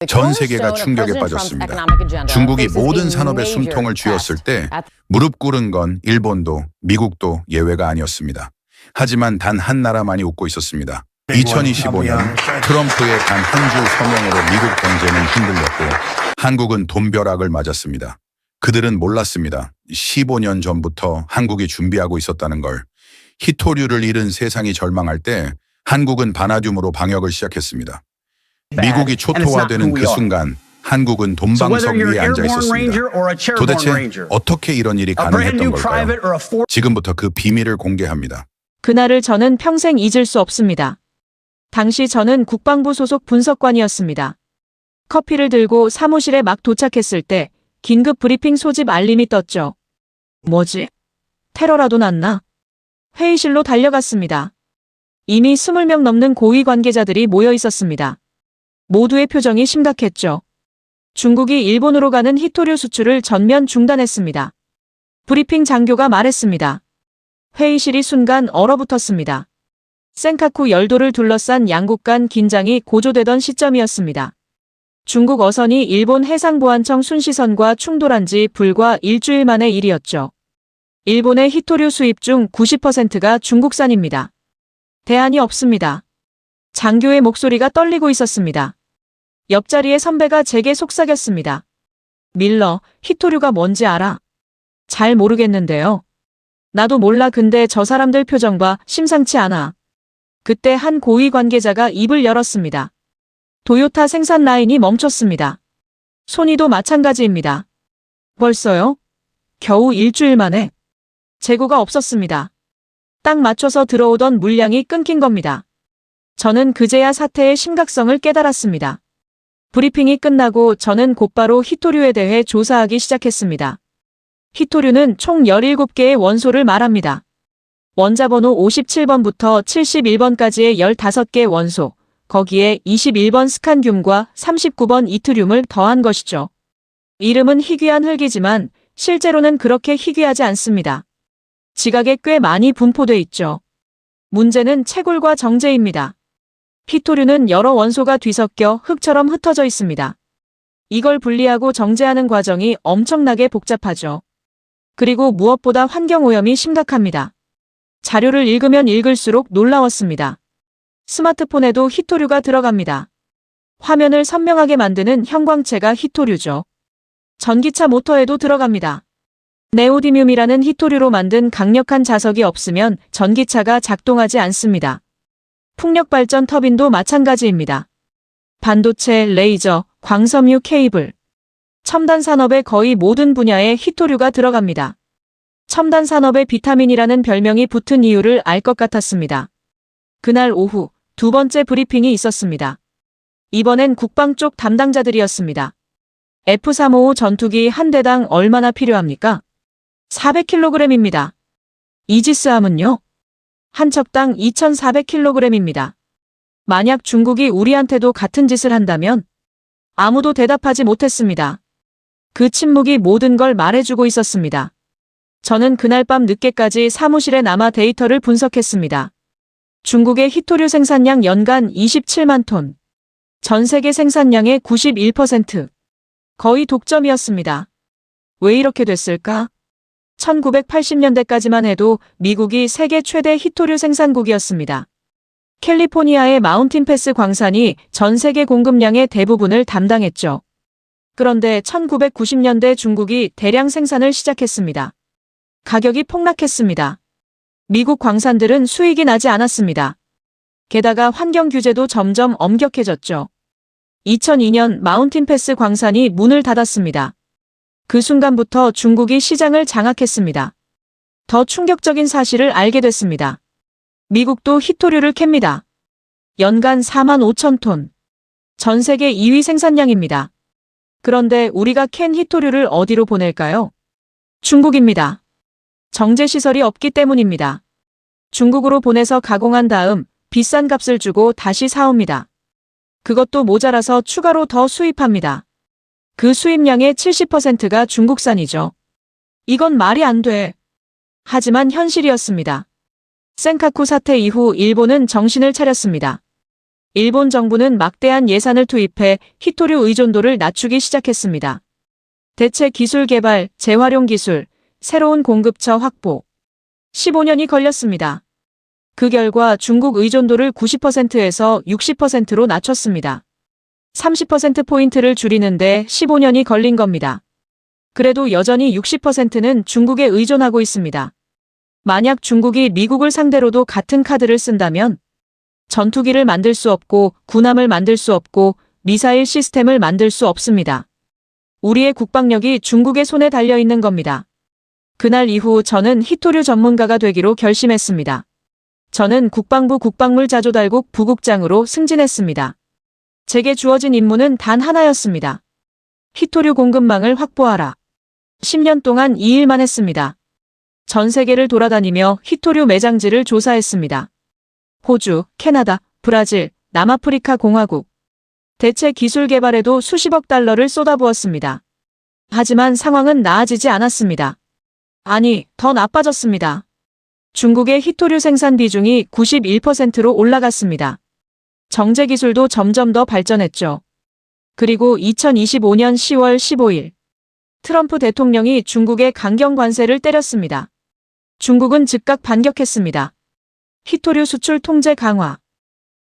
전 세계가 충격에 빠졌습니다. 중국이 모든 산업에 숨통을 쥐었을 때 무릎 꿇은 건 일본도 미국도 예외가 아니었습니다. 하지만 단 한 나라만이 웃고 있었습니다. 2025년 트럼프의 단 한 줄 서명으로 미국 경제는 흔들렸고 한국은 돈벼락을 맞았습니다. 그들은 몰랐습니다. 15년 전부터 한국이 준비하고 있었다는 걸. 히토류를 잃은 세상이 절망할 때 한국은 바나듐으로 방역을 시작했습니다. 미국이 초토화되는 그 순간 한국은 돈방석 위에 앉아 있었습니다. 도대체 어떻게 이런 일이 가능했던 걸까요? 지금부터 그 비밀을 공개합니다. 그날을 저는 평생 잊을 수 없습니다. 당시 저는 국방부 소속 분석관이었습니다. 커피를 들고 사무실에 막 도착했을 때 긴급 브리핑 소집 알림이 떴죠. 뭐지? 테러라도 났나? 회의실로 달려갔습니다. 이미 20명 넘는 고위 관계자들이 모여 있었습니다. 모두의 표정이 심각했죠. 중국이 일본으로 가는 히토류 수출을 전면 중단했습니다. 브리핑 장교가 말했습니다. 회의실이 순간 얼어붙었습니다. 센카쿠 열도를 둘러싼 양국 간 긴장이 고조되던 시점이었습니다. 중국 어선이 일본 해상보안청 순시선과 충돌한 지 불과 일주일 만의 일이었죠. 일본의 히토류 수입 중 90%가 중국산입니다. 대안이 없습니다. 장교의 목소리가 떨리고 있었습니다. 옆자리의 선배가 제게 속삭였습니다. 밀러, 히토류가 뭔지 알아? 잘 모르겠는데요. 나도 몰라. 근데 저 사람들 표정 봐. 심상치 않아. 그때 한 고위 관계자가 입을 열었습니다. 도요타 생산 라인이 멈췄습니다. 소니도 마찬가지입니다. 벌써요? 겨우 일주일 만에. 재고가 없었습니다. 딱 맞춰서 들어오던 물량이 끊긴 겁니다. 저는 그제야 사태의 심각성을 깨달았습니다. 브리핑이 끝나고 저는 곧바로 히토류에 대해 조사하기 시작했습니다. 히토류는 총 17개의 원소를 말합니다. 원자번호 57번부터 71번까지의 15개 원소, 거기에 21번 스칸듐과 39번 이트륨을 더한 것이죠. 이름은 희귀한 흙이지만 실제로는 그렇게 희귀하지 않습니다. 지각에 꽤 많이 분포돼 있죠. 문제는 채굴과 정제입니다. 히토류는 여러 원소가 뒤섞여 흙처럼 흩어져 있습니다. 이걸 분리하고 정제하는 과정이 엄청나게 복잡하죠. 그리고 무엇보다 환경오염이 심각합니다. 자료를 읽으면 읽을수록 놀라웠습니다. 스마트폰에도 히토류가 들어갑니다. 화면을 선명하게 만드는 형광체가 히토류죠. 전기차 모터에도 들어갑니다. 네오디뮴이라는 히토류로 만든 강력한 자석이 없으면 전기차가 작동하지 않습니다. 풍력발전 터빈도 마찬가지입니다. 반도체, 레이저, 광섬유 케이블. 첨단 산업의 거의 모든 분야에 히토류가 들어갑니다. 첨단 산업에 비타민이라는 별명이 붙은 이유를 알 것 같았습니다. 그날 오후 두 번째 브리핑이 있었습니다. 이번엔 국방 쪽 담당자들이었습니다. F-355 전투기 한 대당 얼마나 필요합니까? 400kg입니다. 이지스함은요? 한 척당 2,400kg입니다. 만약 중국이 우리한테도 같은 짓을 한다면? 아무도 대답하지 못했습니다. 그 침묵이 모든 걸 말해주고 있었습니다. 저는 그날 밤 늦게까지 사무실에 남아 데이터를 분석했습니다. 중국의 히토류 생산량 연간 27만 톤. 전 세계 생산량의 91%. 거의 독점이었습니다. 왜 이렇게 됐을까? 1980년대까지만 해도 미국이 세계 최대 히토류 생산국이었습니다. 캘리포니아의 마운틴 패스 광산이 전 세계 공급량의 대부분을 담당했죠. 그런데 1990년대 중국이 대량 생산을 시작했습니다. 가격이 폭락했습니다. 미국 광산들은 수익이 나지 않았습니다. 게다가 환경 규제도 점점 엄격해졌죠. 2002년 마운틴 패스 광산이 문을 닫았습니다. 그 순간부터 중국이 시장을 장악했습니다. 더 충격적인 사실을 알게 됐습니다. 미국도 히토류를 캡니다. 연간 4만 5천 톤. 전 세계 2위 생산량입니다. 그런데 우리가 캔 히토류를 어디로 보낼까요? 중국입니다. 정제시설이 없기 때문입니다. 중국으로 보내서 가공한 다음 비싼 값을 주고 다시 사옵니다. 그것도 모자라서 추가로 더 수입합니다. 그 수입량의 70%가 중국산이죠. 이건 말이 안 돼. 하지만 현실이었습니다. 센카쿠 사태 이후 일본은 정신을 차렸습니다. 일본 정부는 막대한 예산을 투입해 히토류 의존도를 낮추기 시작했습니다. 대체 기술 개발, 재활용 기술, 새로운 공급처 확보. 15년이 걸렸습니다. 그 결과 중국 의존도를 90%에서 60%로 낮췄습니다. 30%포인트를 줄이는데 15년이 걸린 겁니다. 그래도 여전히 60%는 중국에 의존하고 있습니다. 만약 중국이 미국을 상대로도 같은 카드를 쓴다면 전투기를 만들 수 없고 군함을 만들 수 없고 미사일 시스템을 만들 수 없습니다. 우리의 국방력이 중국의 손에 달려 있는 겁니다. 그날 이후 저는 히토류 전문가가 되기로 결심했습니다. 저는 국방부 국방물자조달국 부국장으로 승진했습니다. 제게 주어진 임무는 단 하나였습니다. 히토류 공급망을 확보하라. 10년 동안 이 일만 했습니다. 전 세계를 돌아다니며 히토류 매장지를 조사했습니다. 호주, 캐나다, 브라질, 남아프리카 공화국. 대체 기술 개발에도 수십억 달러를 쏟아부었습니다. 하지만 상황은 나아지지 않았습니다. 아니, 더 나빠졌습니다. 중국의 히토류 생산 비중이 91%로 올라갔습니다. 정제 기술도 점점 더 발전했죠. 그리고 2025년 10월 15일, 트럼프 대통령이 중국에 강경 관세를 때렸습니다. 중국은 즉각 반격했습니다. 히토류 수출 통제 강화.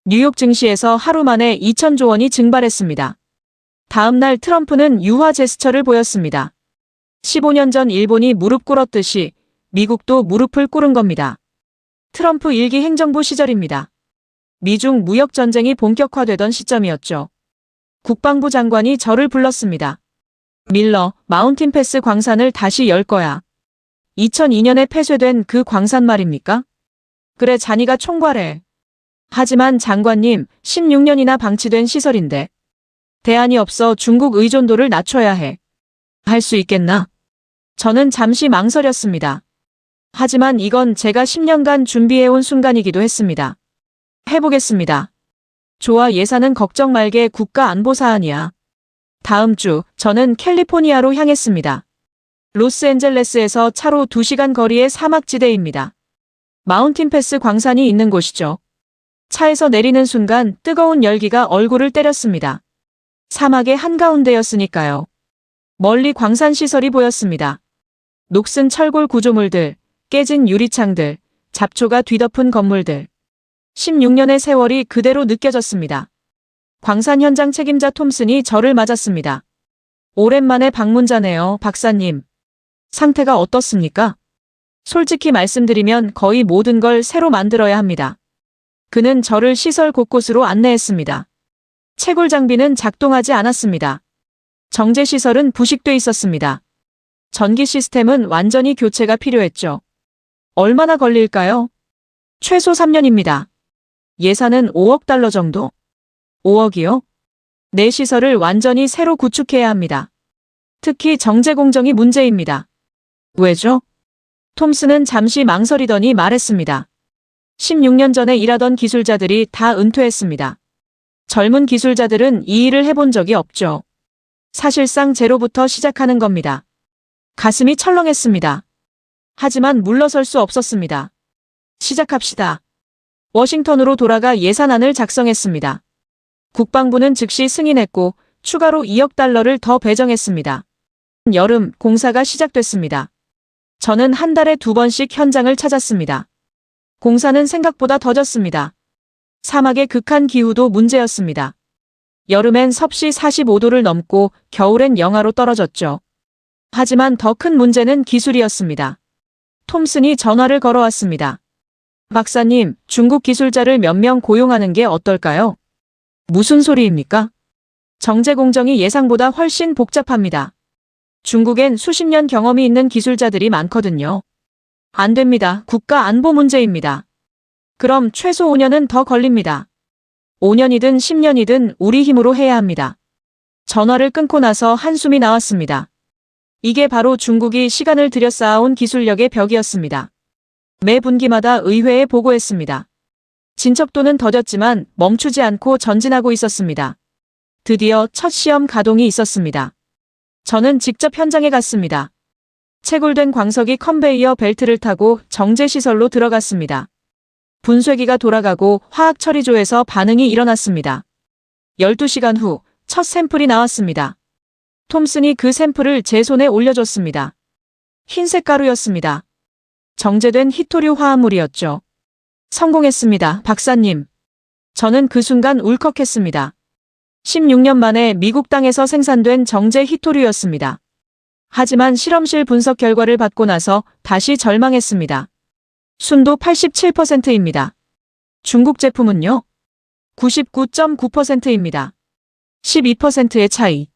뉴욕 증시에서 하루 만에 2천조 원이 증발했습니다. 다음 날 트럼프는 유화 제스처를 보였습니다. 15년 전 일본이 무릎 꿇었듯이 미국도 무릎을 꿇은 겁니다. 트럼프 1기 행정부 시절입니다. 미중 무역 전쟁이 본격화되던 시점이었죠. 국방부 장관이 저를 불렀습니다. 밀러, 마운틴 패스 광산을 다시 열 거야. 2002년에 폐쇄된 그 광산 말입니까? 그래, 자니가 총괄해. 하지만 장관님, 16년이나 방치된 시설인데. 대안이 없어. 중국 의존도를 낮춰야 해. 할 수 있겠나? 저는 잠시 망설였습니다. 하지만 이건 제가 10년간 준비해온 순간이기도 했습니다. 해보겠습니다. 좋아, 예산은 걱정 말게. 국가 안보 사안이야. 다음 주 저는 캘리포니아로 향했습니다. 로스앤젤레스에서 차로 2시간 거리의 사막지대입니다. 마운틴 패스 광산이 있는 곳이죠. 차에서 내리는 순간 뜨거운 열기가 얼굴을 때렸습니다. 사막의 한가운데였으니까요. 멀리 광산 시설이 보였습니다. 녹슨 철골 구조물들, 깨진 유리창들, 잡초가 뒤덮은 건물들. 16년의 세월이 그대로 느껴졌습니다. 광산 현장 책임자 톰슨이 저를 맞았습니다. 오랜만에 방문자네요, 박사님. 상태가 어떻습니까? 솔직히 말씀드리면 거의 모든 걸 새로 만들어야 합니다. 그는 저를 시설 곳곳으로 안내했습니다. 채굴 장비는 작동하지 않았습니다. 정제 시설은 부식돼 있었습니다. 전기 시스템은 완전히 교체가 필요했죠. 얼마나 걸릴까요? 최소 3년입니다. 예산은 5억 달러 정도? 5억이요? 내 시설을 완전히 새로 구축해야 합니다. 특히 정제 공정이 문제입니다. 왜죠? 톰슨은 잠시 망설이더니 말했습니다. 16년 전에 일하던 기술자들이 다 은퇴했습니다. 젊은 기술자들은 이 일을 해본 적이 없죠. 사실상 제로부터 시작하는 겁니다. 가슴이 철렁했습니다. 하지만 물러설 수 없었습니다. 시작합시다. 워싱턴으로 돌아가 예산안을 작성했습니다. 국방부는 즉시 승인했고 추가로 2억 달러를 더 배정했습니다. 여름 공사가 시작됐습니다. 저는 한 달에 2번씩 현장을 찾았습니다. 공사는 생각보다 더뎠습니다. 사막의 극한 기후도 문제였습니다. 여름엔 섭씨 45도를 넘고 겨울엔 영하로 떨어졌죠. 하지만 더 큰 문제는 기술이었습니다. 톰슨이 전화를 걸어왔습니다. 박사님, 중국 기술자를 몇 명 고용하는 게 어떨까요? 무슨 소리입니까? 정제 공정이 예상보다 훨씬 복잡합니다. 중국엔 수십 년 경험이 있는 기술자들이 많거든요. 안 됩니다. 국가 안보 문제입니다. 그럼 최소 5년은 더 걸립니다. 5년이든 10년이든 우리 힘으로 해야 합니다. 전화를 끊고 나서 한숨이 나왔습니다. 이게 바로 중국이 시간을 들여 쌓아온 기술력의 벽이었습니다. 매 분기마다 의회에 보고했습니다. 진척도는 더뎠지만 멈추지 않고 전진하고 있었습니다. 드디어 첫 시험 가동이 있었습니다. 저는 직접 현장에 갔습니다. 채굴된 광석이 컨베이어 벨트를 타고 정제시설로 들어갔습니다. 분쇄기가 돌아가고 화학 처리조에서 반응이 일어났습니다. 12시간 후 첫 샘플이 나왔습니다. 톰슨이 그 샘플을 제 손에 올려줬습니다. 흰색 가루였습니다. 정제된 히토류 화합물이었죠. 성공했습니다, 박사님. 저는 그 순간 울컥했습니다. 16년 만에 미국 땅에서 생산된 정제 히토류였습니다. 하지만 실험실 분석 결과를 받고 나서 다시 절망했습니다. 순도 87%입니다. 중국 제품은요? 99.9%입니다. 12%의 차이.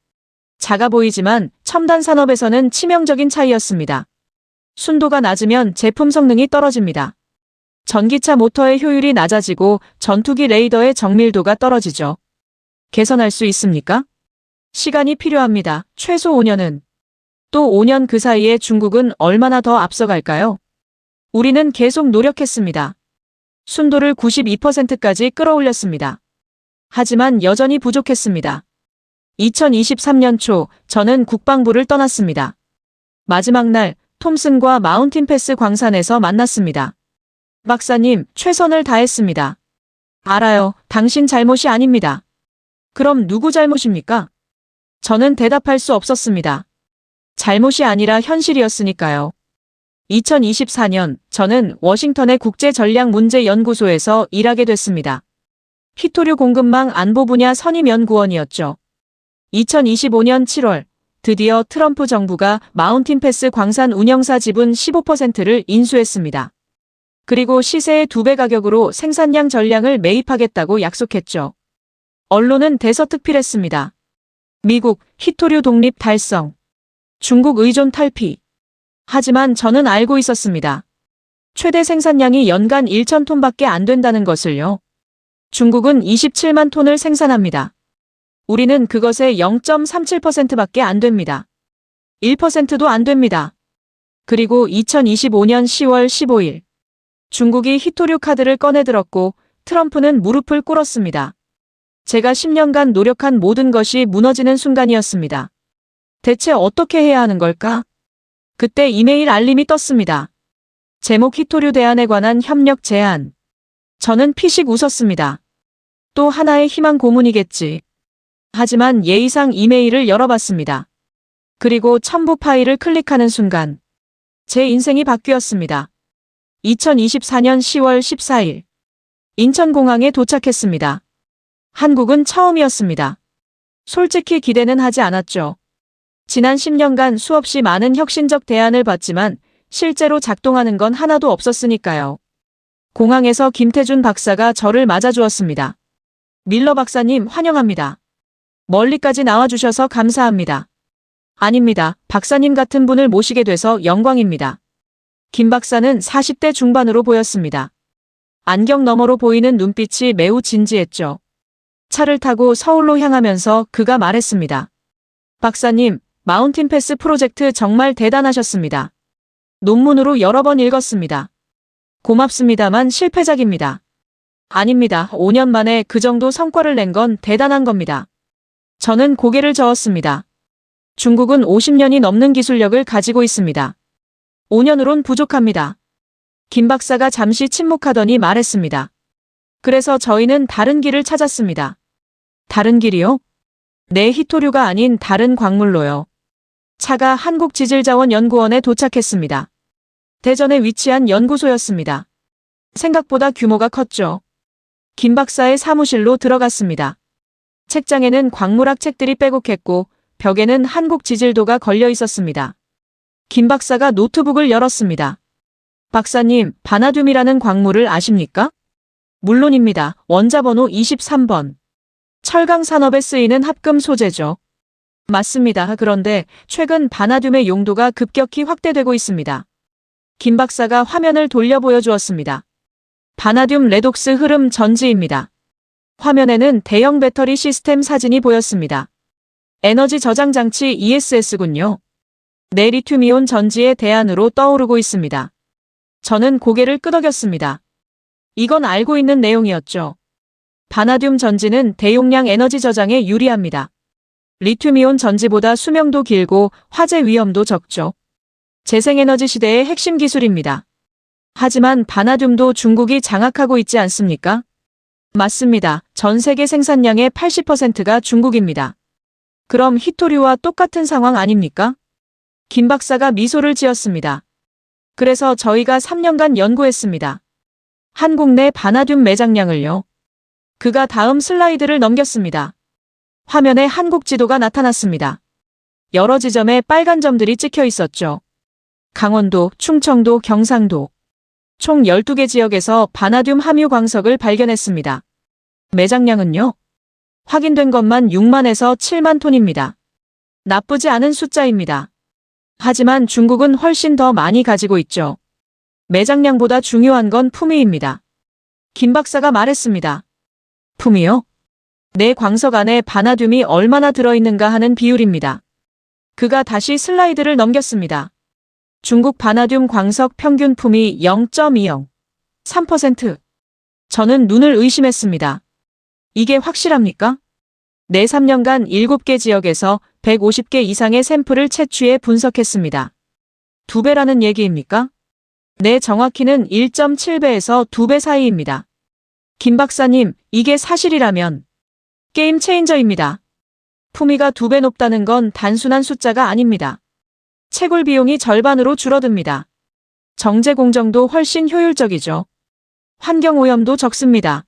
작아 보이지만 첨단 산업에서는 치명적인 차이였습니다. 순도가 낮으면 제품 성능이 떨어집니다. 전기차 모터의 효율이 낮아지고 전투기 레이더의 정밀도가 떨어지죠. 개선할 수 있습니까? 시간이 필요합니다. 최소 5년은. 또 5년 그 사이에 중국은 얼마나 더 앞서갈까요? 우리는 계속 노력했습니다. 순도를 92%까지 끌어올렸습니다. 하지만 여전히 부족했습니다. 2023년 초 저는 국방부를 떠났습니다. 마지막 날 톰슨과 마운틴 패스 광산에서 만났습니다. 박사님, 최선을 다했습니다. 알아요. 당신 잘못이 아닙니다. 그럼 누구 잘못입니까? 저는 대답할 수 없었습니다. 잘못이 아니라 현실이었으니까요. 2024년 저는 워싱턴의 국제전략문제연구소에서 일하게 됐습니다. 히토류 공급망 안보 분야 선임 연구원이었죠. 2025년 7월 드디어 트럼프 정부가 마운틴 패스 광산 운영사 지분 15%를 인수했습니다. 그리고 시세의 2배 가격으로 생산량 전량을 매입하겠다고 약속했죠. 언론은 대서특필했습니다. 미국 히토류 독립 달성. 중국 의존 탈피. 하지만 저는 알고 있었습니다. 최대 생산량이 연간 1,000톤밖에 안 된다는 것을요. 중국은 27만 톤을 생산합니다. 우리는 그것의 0.37%밖에 안 됩니다. 1%도 안 됩니다. 그리고 2025년 10월 15일 중국이 히토류 카드를 꺼내들었고 트럼프는 무릎을 꿇었습니다. 제가 10년간 노력한 모든 것이 무너지는 순간이었습니다. 대체 어떻게 해야 하는 걸까? 그때 이메일 알림이 떴습니다. 제목 히토류 대안에 관한 협력 제안. 저는 피식 웃었습니다. 또 하나의 희망 고문이겠지. 하지만 예의상 이메일을 열어봤습니다. 그리고 첨부 파일을 클릭하는 순간 제 인생이 바뀌었습니다. 2024년 10월 14일 인천공항에 도착했습니다. 한국은 처음이었습니다. 솔직히 기대는 하지 않았죠. 지난 10년간 수없이 많은 혁신적 대안을 봤지만 실제로 작동하는 건 하나도 없었으니까요. 공항에서 김태준 박사가 저를 맞아주었습니다. 밀러 박사님 환영합니다. 멀리까지 나와주셔서 감사합니다. 아닙니다. 박사님 같은 분을 모시게 돼서 영광입니다. 김 박사는 40대 중반으로 보였습니다. 안경 너머로 보이는 눈빛이 매우 진지했죠. 차를 타고 서울로 향하면서 그가 말했습니다. 박사님, 마운틴 패스 프로젝트 정말 대단하셨습니다. 논문으로 여러 번 읽었습니다. 고맙습니다만 실패작입니다. 아닙니다. 5년 만에 그 정도 성과를 낸 건 대단한 겁니다. 저는 고개를 저었습니다. 중국은 50년이 넘는 기술력을 가지고 있습니다. 5년으론 부족합니다. 김 박사가 잠시 침묵하더니 말했습니다. 그래서 저희는 다른 길을 찾았습니다. 다른 길이요? 네, 히토류가 아닌 다른 광물로요. 차가 한국지질자원연구원에 도착했습니다. 대전에 위치한 연구소였습니다. 생각보다 규모가 컸죠. 김 박사의 사무실로 들어갔습니다. 책장에는 광물학 책들이 빼곡했고 벽에는 한국지질도가 걸려 있었습니다. 김 박사가 노트북을 열었습니다. 박사님, 바나듐이라는 광물을 아십니까? 물론입니다. 원자번호 23번. 철강 산업에 쓰이는 합금 소재죠. 맞습니다. 그런데 최근 바나듐의 용도가 급격히 확대되고 있습니다. 김 박사가 화면을 돌려 보여주었습니다. 바나듐 레독스 흐름 전지입니다. 화면에는 대형 배터리 시스템 사진이 보였습니다. 에너지 저장 장치 ESS군요. 네, 리튬이온 전지의 대안으로 떠오르고 있습니다. 저는 고개를 끄덕였습니다. 이건 알고 있는 내용이었죠. 바나듐 전지는 대용량 에너지 저장에 유리합니다. 리튬이온 전지보다 수명도 길고 화재 위험도 적죠. 재생에너지 시대의 핵심 기술입니다. 하지만 바나듐도 중국이 장악하고 있지 않습니까? 맞습니다. 전 세계 생산량의 80%가 중국입니다. 그럼 히토류와 똑같은 상황 아닙니까? 김 박사가 미소를 지었습니다. 그래서 저희가 3년간 연구했습니다. 한국 내 바나듐 매장량을요. 그가 다음 슬라이드를 넘겼습니다. 화면에 한국 지도가 나타났습니다. 여러 지점에 빨간 점들이 찍혀 있었죠. 강원도, 충청도, 경상도. 총 12개 지역에서 바나듐 함유 광석을 발견했습니다. 매장량은요? 확인된 것만 6만에서 7만 톤입니다. 나쁘지 않은 숫자입니다. 하지만 중국은 훨씬 더 많이 가지고 있죠. 매장량보다 중요한 건 품위입니다. 김 박사가 말했습니다. 품위요? 내 광석 안에 바나듐이 얼마나 들어있는가 하는 비율입니다. 그가 다시 슬라이드를 넘겼습니다. 중국 바나듐 광석 평균 품위 0.20, 3%. 저는 눈을 의심했습니다. 이게 확실합니까? 내 3년간 7개 지역에서 150개 이상의 샘플을 채취해 분석했습니다. 2배라는 얘기입니까? 네, 정확히는 1.7배에서 2배 사이입니다. 김 박사님, 이게 사실이라면 게임 체인저입니다. 품위가 2배 높다는 건 단순한 숫자가 아닙니다. 채굴 비용이 절반으로 줄어듭니다. 정제 공정도 훨씬 효율적이죠. 환경 오염도 적습니다.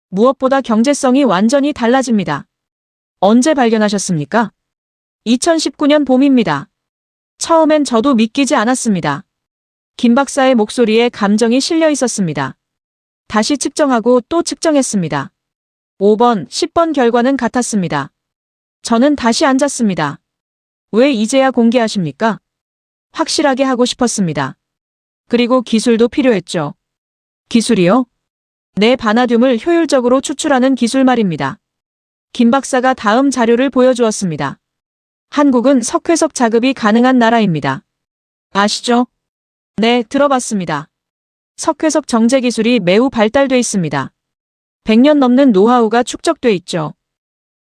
무엇보다 경제성이 완전히 달라집니다. 언제 발견하셨습니까? 2019년 봄입니다. 처음엔 저도 믿기지 않았습니다. 김 박사의 목소리에 감정이 실려 있었습니다. 다시 측정하고 또 측정했습니다. 5번, 10번 결과는 같았습니다. 저는 다시 앉았습니다. 왜 이제야 공개하십니까? 확실하게 하고 싶었습니다. 그리고 기술도 필요했죠. 기술이요? 내 바나듐을 효율적으로 추출하는 기술 말입니다. 김 박사가 다음 자료를 보여주었습니다. 한국은 석회석 작업이 가능한 나라입니다. 아시죠? 네, 들어봤습니다. 석회석 정제 기술이 매우 발달돼 있습니다. 100년 넘는 노하우가 축적돼 있죠.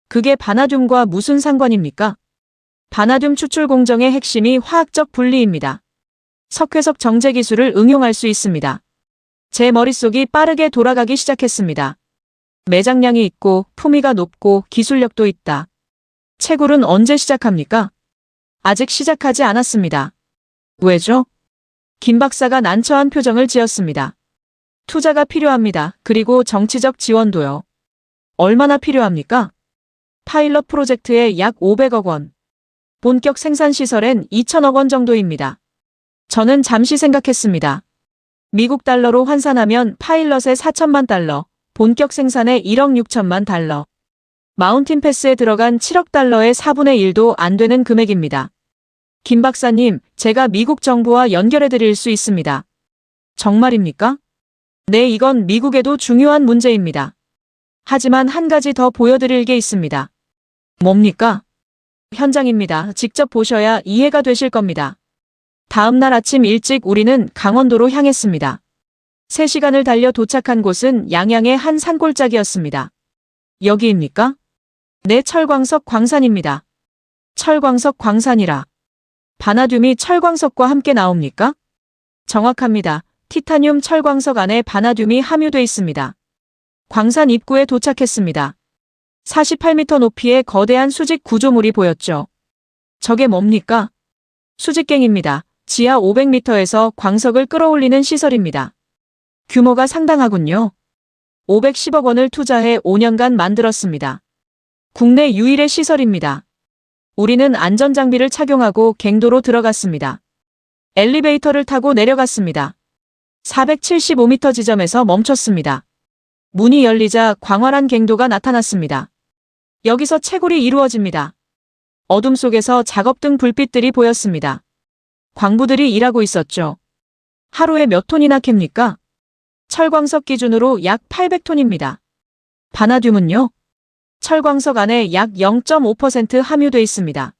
그게 바나듐과 무슨 상관입니까? 바나듐 추출 공정의 핵심이 화학적 분리입니다. 석회석 정제 기술을 응용할 수 있습니다. 제 머릿속이 빠르게 돌아가기 시작했습니다. 매장량이 있고 품위가 높고 기술력도 있다. 채굴은 언제 시작합니까? 아직 시작하지 않았습니다. 왜죠? 김 박사가 난처한 표정을 지었습니다. 투자가 필요합니다. 그리고 정치적 지원도요. 얼마나 필요합니까? 파일럿 프로젝트에 약 500억 원. 본격 생산 시설엔 2천억 원 정도입니다. 저는 잠시 생각했습니다. 미국 달러로 환산하면 파일럿에 4천만 달러, 본격 생산에 1억 6천만 달러. 마운틴 패스에 들어간 7억 달러의 4분의 1도 안 되는 금액입니다. 김 박사님, 제가 미국 정부와 연결해 드릴 수 있습니다. 정말입니까? 네, 이건 미국에도 중요한 문제입니다. 하지만 한 가지 더 보여드릴 게 있습니다. 뭡니까? 현장입니다. 직접 보셔야 이해가 되실 겁니다. 다음 날 아침 일찍 우리는 강원도로 향했습니다. 3시간을 달려 도착한 곳은 양양의 한 산골짜기였습니다. 여기입니까? 네, 철광석 광산입니다. 철광석 광산이라. 바나듐이 철광석과 함께 나옵니까? 정확합니다. 티타늄 철광석 안에 바나듐이 함유돼 있습니다. 광산 입구에 도착했습니다. 48m 높이의 거대한 수직 구조물이 보였죠. 저게 뭡니까? 수직갱입니다. 지하 500m에서 광석을 끌어올리는 시설입니다. 규모가 상당하군요. 510억 원을 투자해 5년간 만들었습니다. 국내 유일의 시설입니다. 우리는 안전장비를 착용하고 갱도로 들어갔습니다. 엘리베이터를 타고 내려갔습니다. 475m 지점에서 멈췄습니다. 문이 열리자 광활한 갱도가 나타났습니다. 여기서 채굴이 이루어집니다. 어둠 속에서 작업등 불빛들이 보였습니다. 광부들이 일하고 있었죠. 하루에 몇 톤이나 캡니까? 철광석 기준으로 약 800톤입니다. 바나듐은요? 철광석 안에 약 0.5% 함유돼 있습니다.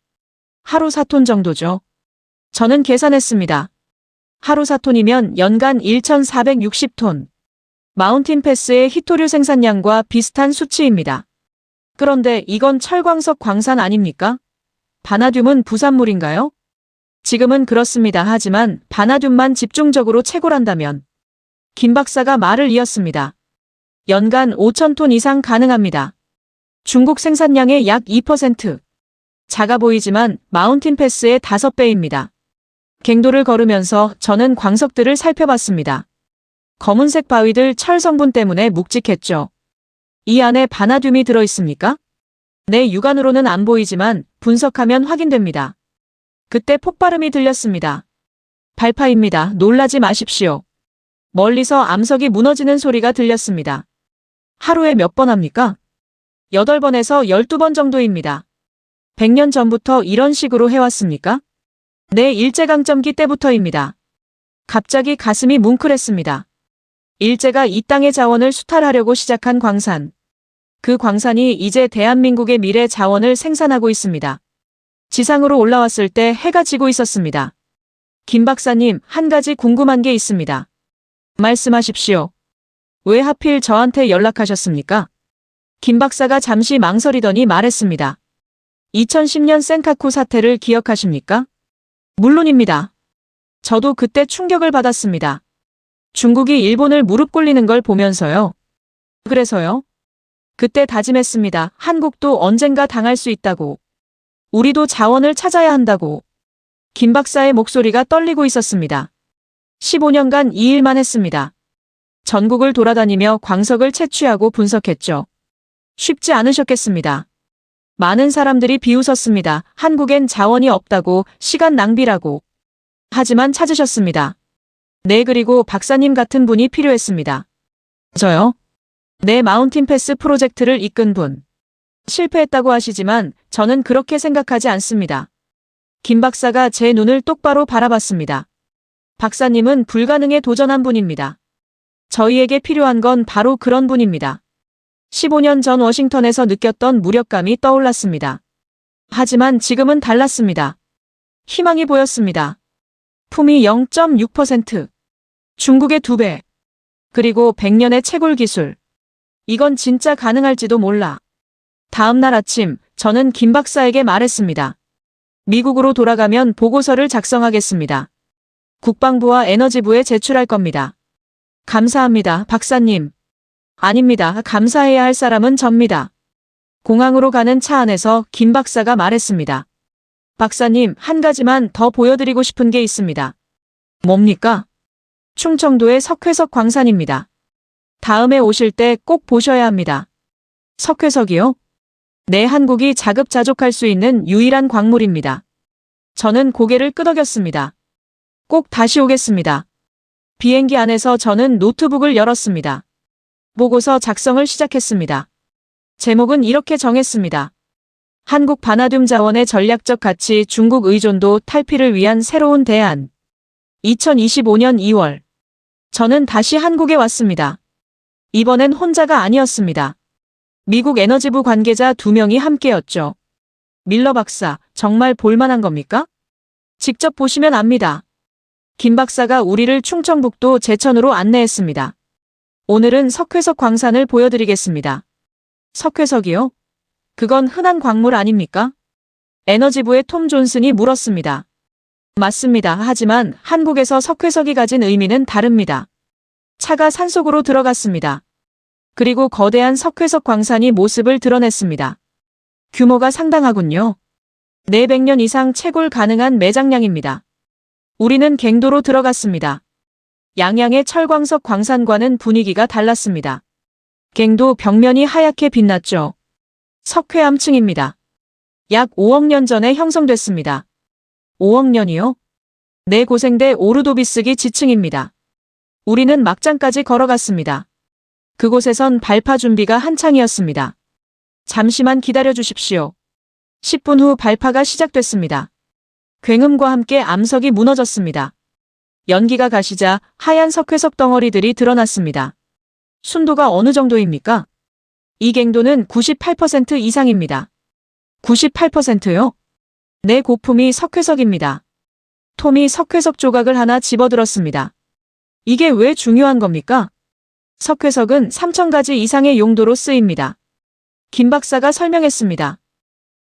하루 4톤 정도죠. 저는 계산했습니다. 하루 4톤이면 연간 1,460톤. 마운틴 패스의 히토류 생산량과 비슷한 수치입니다. 그런데 이건 철광석 광산 아닙니까? 바나듐은 부산물인가요? 지금은 그렇습니다. 하지만 바나듐만 집중적으로 채굴한다면 김 박사가 말을 이었습니다. 연간 5,000톤 이상 가능합니다. 중국 생산량의 약 2%. 작아 보이지만 마운틴 패스의 5배입니다. 갱도를 걸으면서 저는 광석들을 살펴봤습니다. 검은색 바위들 철 성분 때문에 묵직했죠. 이 안에 바나듐이 들어있습니까? 내 육안으로는 안 보이지만 분석하면 확인됩니다. 그때 폭발음이 들렸습니다. 발파입니다. 놀라지 마십시오. 멀리서 암석이 무너지는 소리가 들렸습니다. 하루에 몇 번 합니까? 8번에서 12번 정도입니다. 100년 전부터 이런 식으로 해왔습니까? 네, 일제강점기 때부터입니다. 갑자기 가슴이 뭉클했습니다. 일제가 이 땅의 자원을 수탈하려고 시작한 광산. 그 광산이 이제 대한민국의 미래 자원을 생산하고 있습니다. 지상으로 올라왔을 때 해가 지고 있었습니다. 김 박사님, 한 가지 궁금한 게 있습니다. 말씀하십시오. 왜 하필 저한테 연락하셨습니까? 김 박사가 잠시 망설이더니 말했습니다. 2010년 센카쿠 사태를 기억하십니까? 물론입니다. 저도 그때 충격을 받았습니다. 중국이 일본을 무릎 꿇리는 걸 보면서요. 그래서요? 그때 다짐했습니다. 한국도 언젠가 당할 수 있다고. 우리도 자원을 찾아야 한다고. 김 박사의 목소리가 떨리고 있었습니다. 15년간 이 일만 했습니다. 전국을 돌아다니며 광석을 채취하고 분석했죠. 쉽지 않으셨겠습니다. 많은 사람들이 비웃었습니다. 한국엔 자원이 없다고, 시간 낭비라고. 하지만 찾으셨습니다. 네, 그리고 박사님 같은 분이 필요했습니다. 저요? 네, 마운틴 패스 프로젝트를 이끈 분. 실패했다고 하시지만 저는 그렇게 생각하지 않습니다. 김 박사가 제 눈을 똑바로 바라봤습니다. 박사님은 불가능에 도전한 분입니다. 저희에게 필요한 건 바로 그런 분입니다. 15년 전 워싱턴에서 느꼈던 무력감이 떠올랐습니다. 하지만 지금은 달랐습니다. 희망이 보였습니다. 품위 0.6%. 중국의 2배. 그리고 100년의 채굴 기술. 이건 진짜 가능할지도 몰라. 다음 날 아침 저는 김 박사에게 말했습니다. 미국으로 돌아가면 보고서를 작성하겠습니다. 국방부와 에너지부에 제출할 겁니다. 감사합니다, 박사님. 아닙니다. 감사해야 할 사람은 접니다. 공항으로 가는 차 안에서 김 박사가 말했습니다. 박사님, 한 가지만 더 보여드리고 싶은 게 있습니다. 뭡니까? 충청도의 석회석 광산입니다. 다음에 오실 때 꼭 보셔야 합니다. 석회석이요? 네, 한국이 자급자족할 수 있는 유일한 광물입니다. 저는 고개를 끄덕였습니다. 꼭 다시 오겠습니다. 비행기 안에서 저는 노트북을 열었습니다. 보고서 작성을 시작했습니다. 제목은 이렇게 정했습니다. 한국 바나듐 자원의 전략적 가치, 중국 의존도 탈피를 위한 새로운 대안. 2025년 2월. 저는 다시 한국에 왔습니다. 이번엔 혼자가 아니었습니다. 미국 에너지부 관계자 2명이 함께였죠. 밀러 박사, 정말 볼만한 겁니까? 직접 보시면 압니다. 김 박사가 우리를 충청북도 제천으로 안내했습니다. 오늘은 석회석 광산을 보여드리겠습니다. 석회석이요? 그건 흔한 광물 아닙니까? 에너지부의 톰 존슨이 물었습니다. 맞습니다. 하지만 한국에서 석회석이 가진 의미는 다릅니다. 차가 산속으로 들어갔습니다. 그리고 거대한 석회석 광산이 모습을 드러냈습니다. 규모가 상당하군요. 400년 이상 채굴 가능한 매장량입니다. 우리는 갱도로 들어갔습니다. 양양의 철광석 광산과는 분위기가 달랐습니다. 갱도 벽면이 하얗게 빛났죠. 석회암층입니다. 약 5억 년 전에 형성됐습니다. 5억 년이요? 네, 고생대 오르도비스기 지층입니다. 우리는 막장까지 걸어갔습니다. 그곳에선 발파 준비가 한창이었습니다. 잠시만 기다려 주십시오. 10분 후 발파가 시작됐습니다. 굉음과 함께 암석이 무너졌습니다. 연기가 가시자 하얀 석회석 덩어리들이 드러났습니다. 순도가 어느 정도입니까? 이 갱도는 98% 이상입니다. 98%요? 네, 고품이 석회석입니다. 톰이 석회석 조각을 하나 집어들었습니다. 이게 왜 중요한 겁니까? 석회석은 3,000가지 이상의 용도로 쓰입니다. 김 박사가 설명했습니다.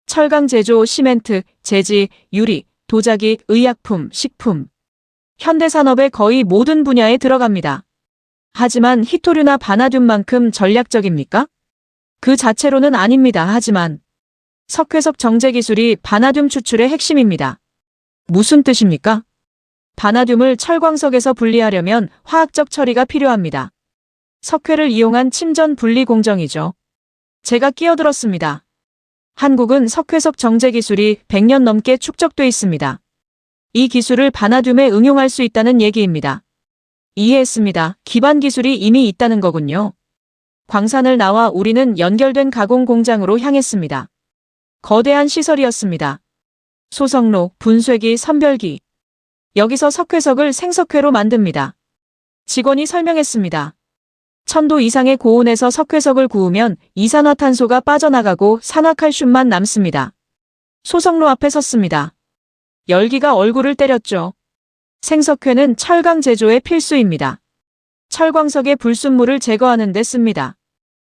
철강 제조, 시멘트, 제지, 유리, 도자기, 의약품, 식품. 현대산업의 거의 모든 분야에 들어갑니다. 하지만 히토류나 바나듐만큼 전략적입니까? 그 자체로는 아닙니다. 하지만 석회석 정제 기술이 바나듐 추출의 핵심입니다. 무슨 뜻입니까? 바나듐을 철광석에서 분리하려면 화학적 처리가 필요합니다. 석회를 이용한 침전 분리 공정이죠. 제가 끼어들었습니다. 한국은 석회석 정제 기술이 100년 넘게 축적돼 있습니다. 이 기술을 바나듐에 응용할 수 있다는 얘기입니다. 이해했습니다. 기반 기술이 이미 있다는 거군요. 광산을 나와 우리는 연결된 가공 공장으로 향했습니다. 거대한 시설이었습니다. 소성로, 분쇄기, 선별기. 여기서 석회석을 생석회로 만듭니다. 직원이 설명했습니다. 1000도 이상의 고온에서 석회석을 구우면 이산화탄소가 빠져나가고 산화칼슘만 남습니다. 소성로 앞에 섰습니다. 열기가 얼굴을 때렸죠. 생석회는 철강 제조의 필수입니다. 철광석의 불순물을 제거하는 데 씁니다.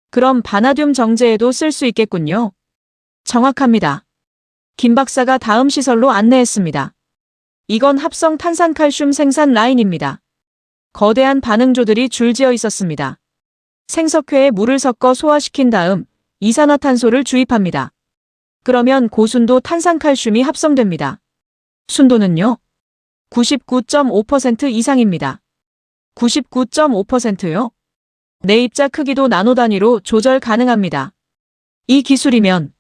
그럼 바나듐 정제에도 쓸 수 있겠군요. 정확합니다. 김 박사가 다음 시설로 안내했습니다. 이건 합성 탄산칼슘 생산 라인입니다. 거대한 반응조들이 줄지어 있었습니다. 생석회에 물을 섞어 소화시킨 다음 이산화탄소를 주입합니다. 그러면 고순도 탄산칼슘이 합성됩니다. 순도는요? 99.5% 이상입니다. 99.5%요? 내 입자 크기도 나노 단위로 조절 가능합니다. 이 기술이면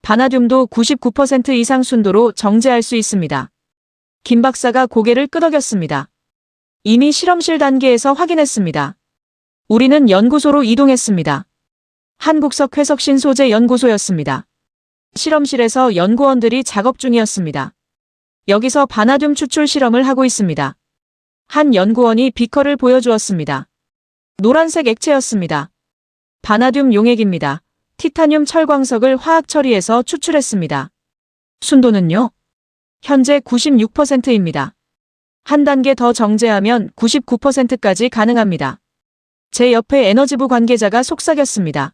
바나듐도 99% 이상 순도로 정제할 수 있습니다. 김 박사가 고개를 끄덕였습니다. 이미 실험실 단계에서 확인했습니다. 우리는 연구소로 이동했습니다. 한국석회석신소재 연구소였습니다. 실험실에서 연구원들이 작업 중이었습니다. 여기서 바나듐 추출 실험을 하고 있습니다. 한 연구원이 비커를 보여주었습니다. 노란색 액체였습니다. 바나듐 용액입니다. 티타늄 철광석을 화학 처리해서 추출했습니다. 순도는요? 현재 96%입니다. 한 단계 더 정제하면 99%까지 가능합니다. 제 옆에 에너지부 관계자가 속삭였습니다.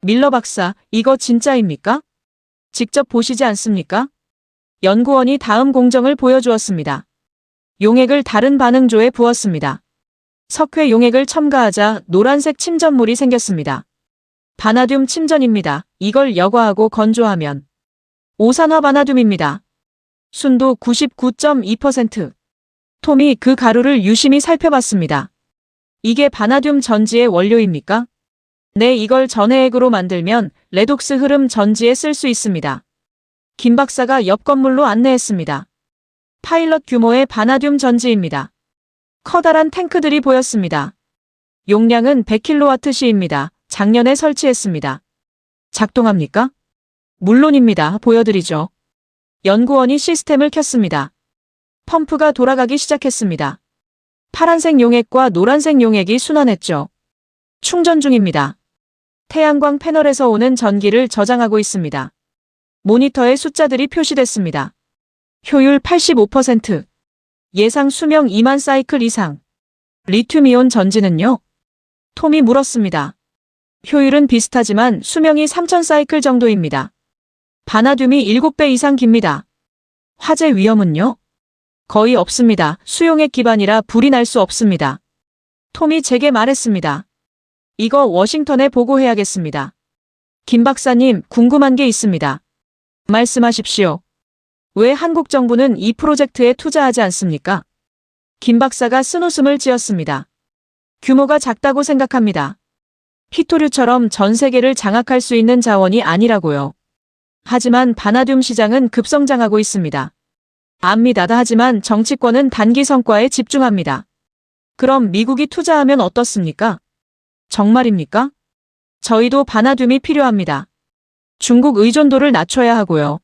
밀러 박사, 이거 진짜입니까? 직접 보시지 않습니까? 연구원이 다음 공정을 보여주었습니다. 용액을 다른 반응조에 부었습니다. 석회 용액을 첨가하자 노란색 침전물이 생겼습니다. 바나듐 침전입니다. 이걸 여과하고 건조하면 오산화 바나듐입니다. 순도 99.2%. 톰이 그 가루를 유심히 살펴봤습니다. 이게 바나듐 전지의 원료입니까? 네, 이걸 전해액으로 만들면 레독스 흐름 전지에 쓸 수 있습니다. 김 박사가 옆 건물로 안내했습니다. 파일럿 규모의 바나듐 전지입니다. 커다란 탱크들이 보였습니다. 용량은 100kWh입니다. 작년에 설치했습니다. 작동합니까? 물론입니다. 보여드리죠. 연구원이 시스템을 켰습니다. 펌프가 돌아가기 시작했습니다. 파란색 용액과 노란색 용액이 순환했죠. 충전 중입니다. 태양광 패널에서 오는 전기를 저장하고 있습니다. 모니터에 숫자들이 표시됐습니다. 효율 85%. 예상 수명 2만 사이클 이상. 리튬이온 전지는요? 톰이 물었습니다. 효율은 비슷하지만 수명이 3000 사이클 정도입니다. 바나듐이 7배 이상 깁니다. 화재 위험은요? 거의 없습니다. 수용액 기반이라 불이 날 수 없습니다. 톰이 제게 말했습니다. 이거 워싱턴에 보고해야겠습니다. 김 박사님, 궁금한 게 있습니다. 말씀하십시오. 왜 한국 정부는 이 프로젝트에 투자하지 않습니까? 김 박사가 쓴웃음을 지었습니다. 규모가 작다고 생각합니다. 히토류처럼 전 세계를 장악할 수 있는 자원이 아니라고요. 하지만 바나듐 시장은 급성장하고 있습니다. 압니다. 하지만 정치권은 단기 성과에 집중합니다. 그럼 미국이 투자하면 어떻습니까? 정말입니까? 저희도 바나듐이 필요합니다. 중국 의존도를 낮춰야 하고요.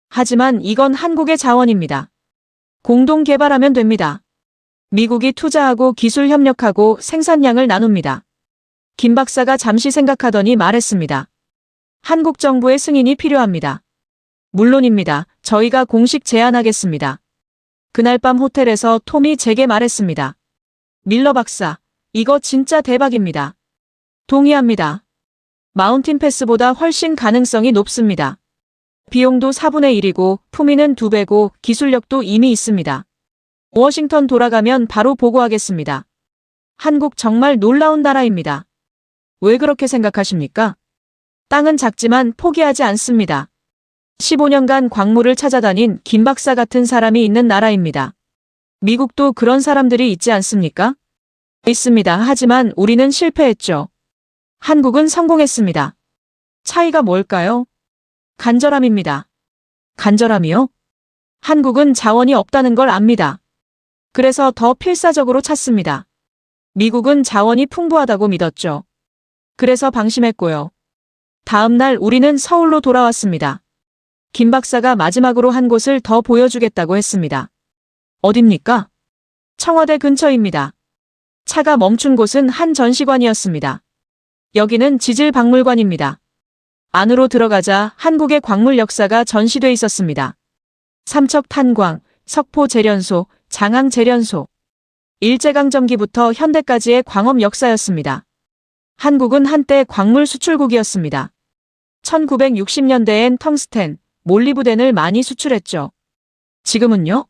하지만 이건 한국의 자원입니다. 공동 개발하면 됩니다. 미국이 투자하고 기술 협력하고 생산량을 나눕니다. 김 박사가 잠시 생각하더니 말했습니다. 한국 정부의 승인이 필요합니다. 물론입니다. 저희가 공식 제안하겠습니다. 그날 밤 호텔에서 톰이 제게 말했습니다. 밀러 박사, 이거 진짜 대박입니다. 동의합니다. 마운틴 패스보다 훨씬 가능성이 높습니다. 비용도 4분의 1이고 품위는 2배고 기술력도 이미 있습니다. 워싱턴 돌아가면 바로 보고하겠습니다. 한국 정말 놀라운 나라입니다. 왜 그렇게 생각하십니까? 땅은 작지만 포기하지 않습니다. 15년간 광물을 찾아다닌 김 박사 같은 사람이 있는 나라입니다. 미국도 그런 사람들이 있지 않습니까? 있습니다. 하지만 우리는 실패했죠. 한국은 성공했습니다. 차이가 뭘까요? 간절함입니다. 간절함이요? 한국은 자원이 없다는 걸 압니다. 그래서 더 필사적으로 찾습니다. 미국은 자원이 풍부하다고 믿었죠. 그래서 방심했고요. 다음 날 우리는 서울로 돌아왔습니다. 김 박사가 마지막으로 한 곳을 더 보여주겠다고 했습니다. 어딥니까? 청와대 근처입니다. 차가 멈춘 곳은 한 전시관이었습니다. 여기는 지질박물관입니다. 안으로 들어가자 한국의 광물 역사가 전시돼 있었습니다. 삼척탄광, 석포제련소, 장항제련소, 일제강점기부터 현대까지의 광업 역사였습니다. 한국은 한때 광물 수출국이었습니다. 1960년대엔 텅스텐, 몰리브덴을 많이 수출했죠. 지금은요?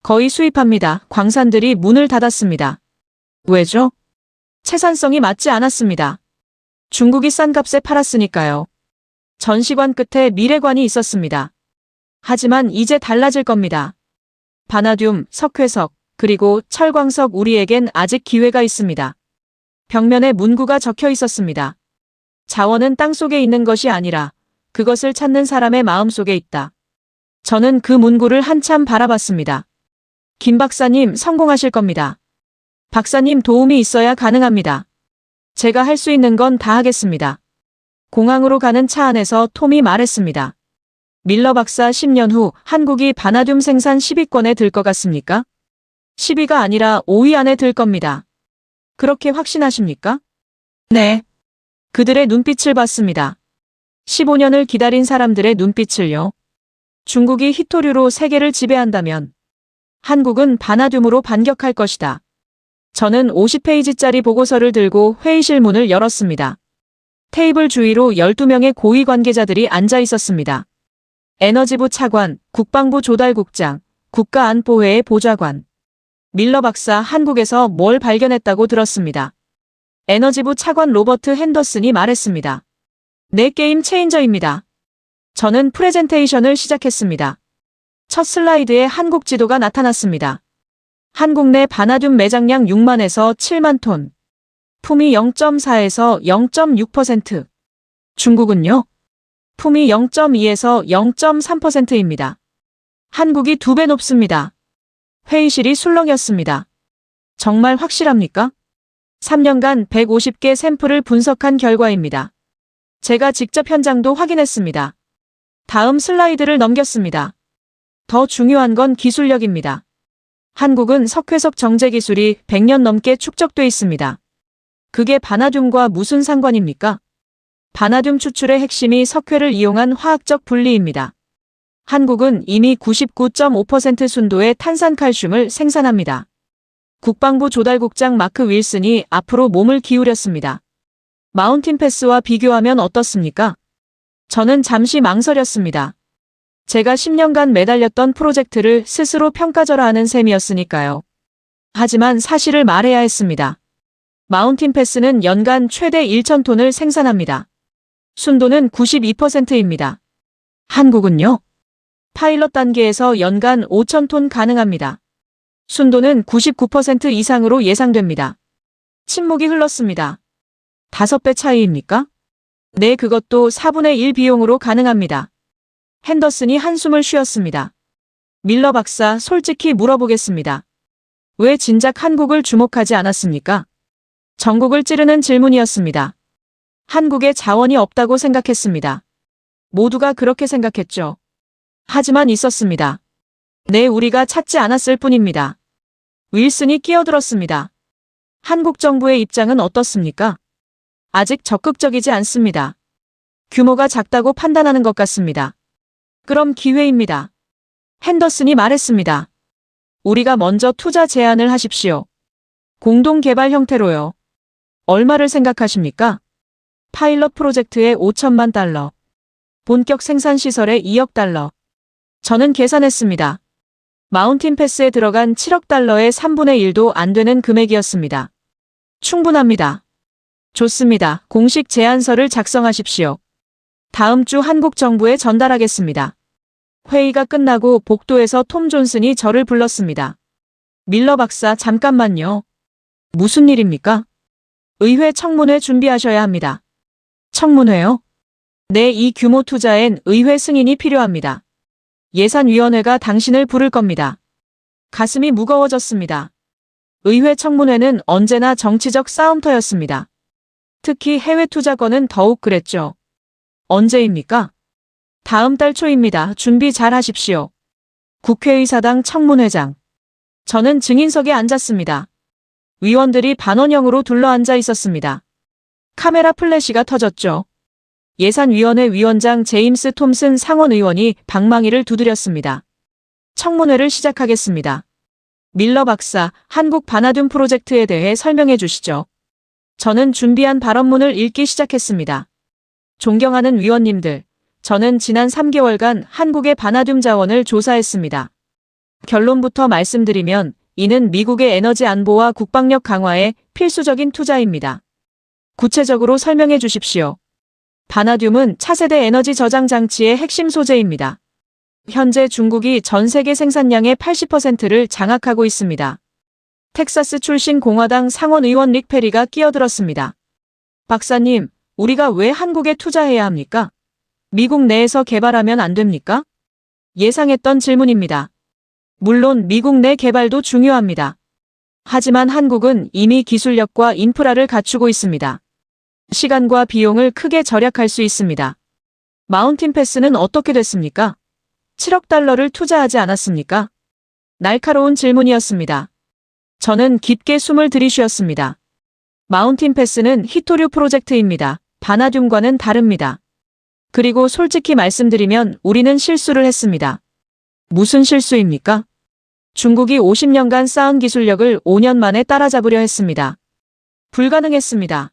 거의 수입합니다. 광산들이 문을 닫았습니다. 왜죠? 채산성이 맞지 않았습니다. 중국이 싼 값에 팔았으니까요. 전시관 끝에 미래관이 있었습니다. 하지만 이제 달라질 겁니다. 바나듐, 석회석, 그리고 철광석 우리에겐 아직 기회가 있습니다. 벽면에 문구가 적혀 있었습니다. 자원은 땅속에 있는 것이 아니라 그것을 찾는 사람의 마음속에 있다. 저는 그 문구를 한참 바라봤습니다. 김 박사님 성공하실 겁니다. 박사님 도움이 있어야 가능합니다. 제가 할 수 있는 건 다 하겠습니다. 공항으로 가는 차 안에서 톰이 말했습니다. 밀러 박사 10년 후 한국이 바나듐 생산 10위권에 들 것 같습니까? 10위가 아니라 5위 안에 들 겁니다. 그렇게 확신하십니까? 네. 그들의 눈빛을 봤습니다. 15년을 기다린 사람들의 눈빛을요. 중국이 히토류로 세계를 지배한다면 한국은 바나듐으로 반격할 것이다. 저는 50페이지짜리 보고서를 들고 회의실 문을 열었습니다. 테이블 주위로 12명의 고위 관계자들이 앉아 있었습니다. 에너지부 차관, 국방부 조달국장, 국가안보회의 보좌관. 밀러 박사 한국에서 뭘 발견했다고 들었습니다. 에너지부 차관 로버트 핸더슨이 말했습니다. 네, 게임 체인저입니다. 저는 프레젠테이션을 시작했습니다. 첫 슬라이드에 한국 지도가 나타났습니다. 한국 내 바나듐 매장량 6만에서 7만 톤. 품위 0.4에서 0.6%. 중국은요? 품위 0.2에서 0.3%입니다. 한국이 2배 높습니다. 회의실이 술렁였습니다. 정말 확실합니까? 3년간 150개 샘플을 분석한 결과입니다. 제가 직접 현장도 확인했습니다. 다음 슬라이드를 넘겼습니다. 더 중요한 건 기술력입니다. 한국은 석회석 정제 기술이 100년 넘게 축적돼 있습니다. 그게 바나듐과 무슨 상관입니까? 바나듐 추출의 핵심이 석회를 이용한 화학적 분리입니다. 한국은 이미 99.5% 순도의 탄산칼슘을 생산합니다. 국방부 조달국장 마크 윌슨이 앞으로 몸을 기울였습니다. 마운틴 패스와 비교하면 어떻습니까? 저는 잠시 망설였습니다. 제가 10년간 매달렸던 프로젝트를 스스로 평가절하하는 셈이었으니까요. 하지만 사실을 말해야 했습니다. 마운틴 패스는 연간 최대 1,000톤을 생산합니다. 순도는 92%입니다. 한국은요? 파일럿 단계에서 연간 5,000톤 가능합니다. 순도는 99% 이상으로 예상됩니다. 침묵이 흘렀습니다. 5배 차이입니까? 네, 그것도 4분의 1 비용으로 가능합니다. 핸더슨이 한숨을 쉬었습니다. 밀러 박사, 솔직히 물어보겠습니다. 왜 진작 한국을 주목하지 않았습니까? 전국을 찌르는 질문이었습니다. 한국에 자원이 없다고 생각했습니다. 모두가 그렇게 생각했죠. 하지만 있었습니다. 네, 우리가 찾지 않았을 뿐입니다. 윌슨이 끼어들었습니다. 한국 정부의 입장은 어떻습니까? 아직 적극적이지 않습니다. 규모가 작다고 판단하는 것 같습니다. 그럼 기회입니다. 핸더슨이 말했습니다. 우리가 먼저 투자 제안을 하십시오. 공동 개발 형태로요. 얼마를 생각하십니까? 파일럿 프로젝트에 5천만 달러. 본격 생산 시설에 2억 달러. 저는 계산했습니다. 마운틴 패스에 들어간 7억 달러의 3분의 1도 안 되는 금액이었습니다. 충분합니다. 좋습니다. 공식 제안서를 작성하십시오. 다음 주 한국 정부에 전달하겠습니다. 회의가 끝나고 복도에서 톰 존슨이 저를 불렀습니다. 밀러 박사, 잠깐만요. 무슨 일입니까? 의회 청문회 준비하셔야 합니다. 청문회요? 네, 이 규모 투자엔 의회 승인이 필요합니다. 예산위원회가 당신을 부를 겁니다. 가슴이 무거워졌습니다. 의회 청문회는 언제나 정치적 싸움터였습니다. 특히 해외 투자건은 더욱 그랬죠. 언제입니까? 다음 달 초입니다. 준비 잘 하십시오. 국회의사당 청문회장. 저는 증인석에 앉았습니다. 위원들이 반원형으로 둘러앉아 있었습니다. 카메라 플래시가 터졌죠. 예산위원회 위원장 제임스 톰슨 상원의원이 방망이를 두드렸습니다. 청문회를 시작하겠습니다. 밀러 박사, 한국 바나듐 프로젝트에 대해 설명해 주시죠. 저는 준비한 발언문을 읽기 시작했습니다. 존경하는 위원님들, 저는 지난 3개월간 한국의 바나듐 자원을 조사했습니다. 결론부터 말씀드리면 이는 미국의 에너지 안보와 국방력 강화에 필수적인 투자입니다. 구체적으로 설명해 주십시오. 바나듐은 차세대 에너지 저장 장치의 핵심 소재입니다. 현재 중국이 전 세계 생산량의 80%를 장악하고 있습니다. 텍사스 출신 공화당 상원의원 릭 페리가 끼어들었습니다. 박사님, 우리가 왜 한국에 투자해야 합니까? 미국 내에서 개발하면 안 됩니까? 예상했던 질문입니다. 물론 미국 내 개발도 중요합니다. 하지만 한국은 이미 기술력과 인프라를 갖추고 있습니다. 시간과 비용을 크게 절약할 수 있습니다. 마운틴 패스는 어떻게 됐습니까? 7억 달러를 투자하지 않았습니까? 날카로운 질문이었습니다. 저는 깊게 숨을 들이쉬었습니다. 마운틴 패스는 히토류 프로젝트입니다. 바나듐과는 다릅니다. 그리고 솔직히 말씀드리면 우리는 실수를 했습니다. 무슨 실수입니까? 중국이 50년간 쌓은 기술력을 5년 만에 따라잡으려 했습니다. 불가능했습니다.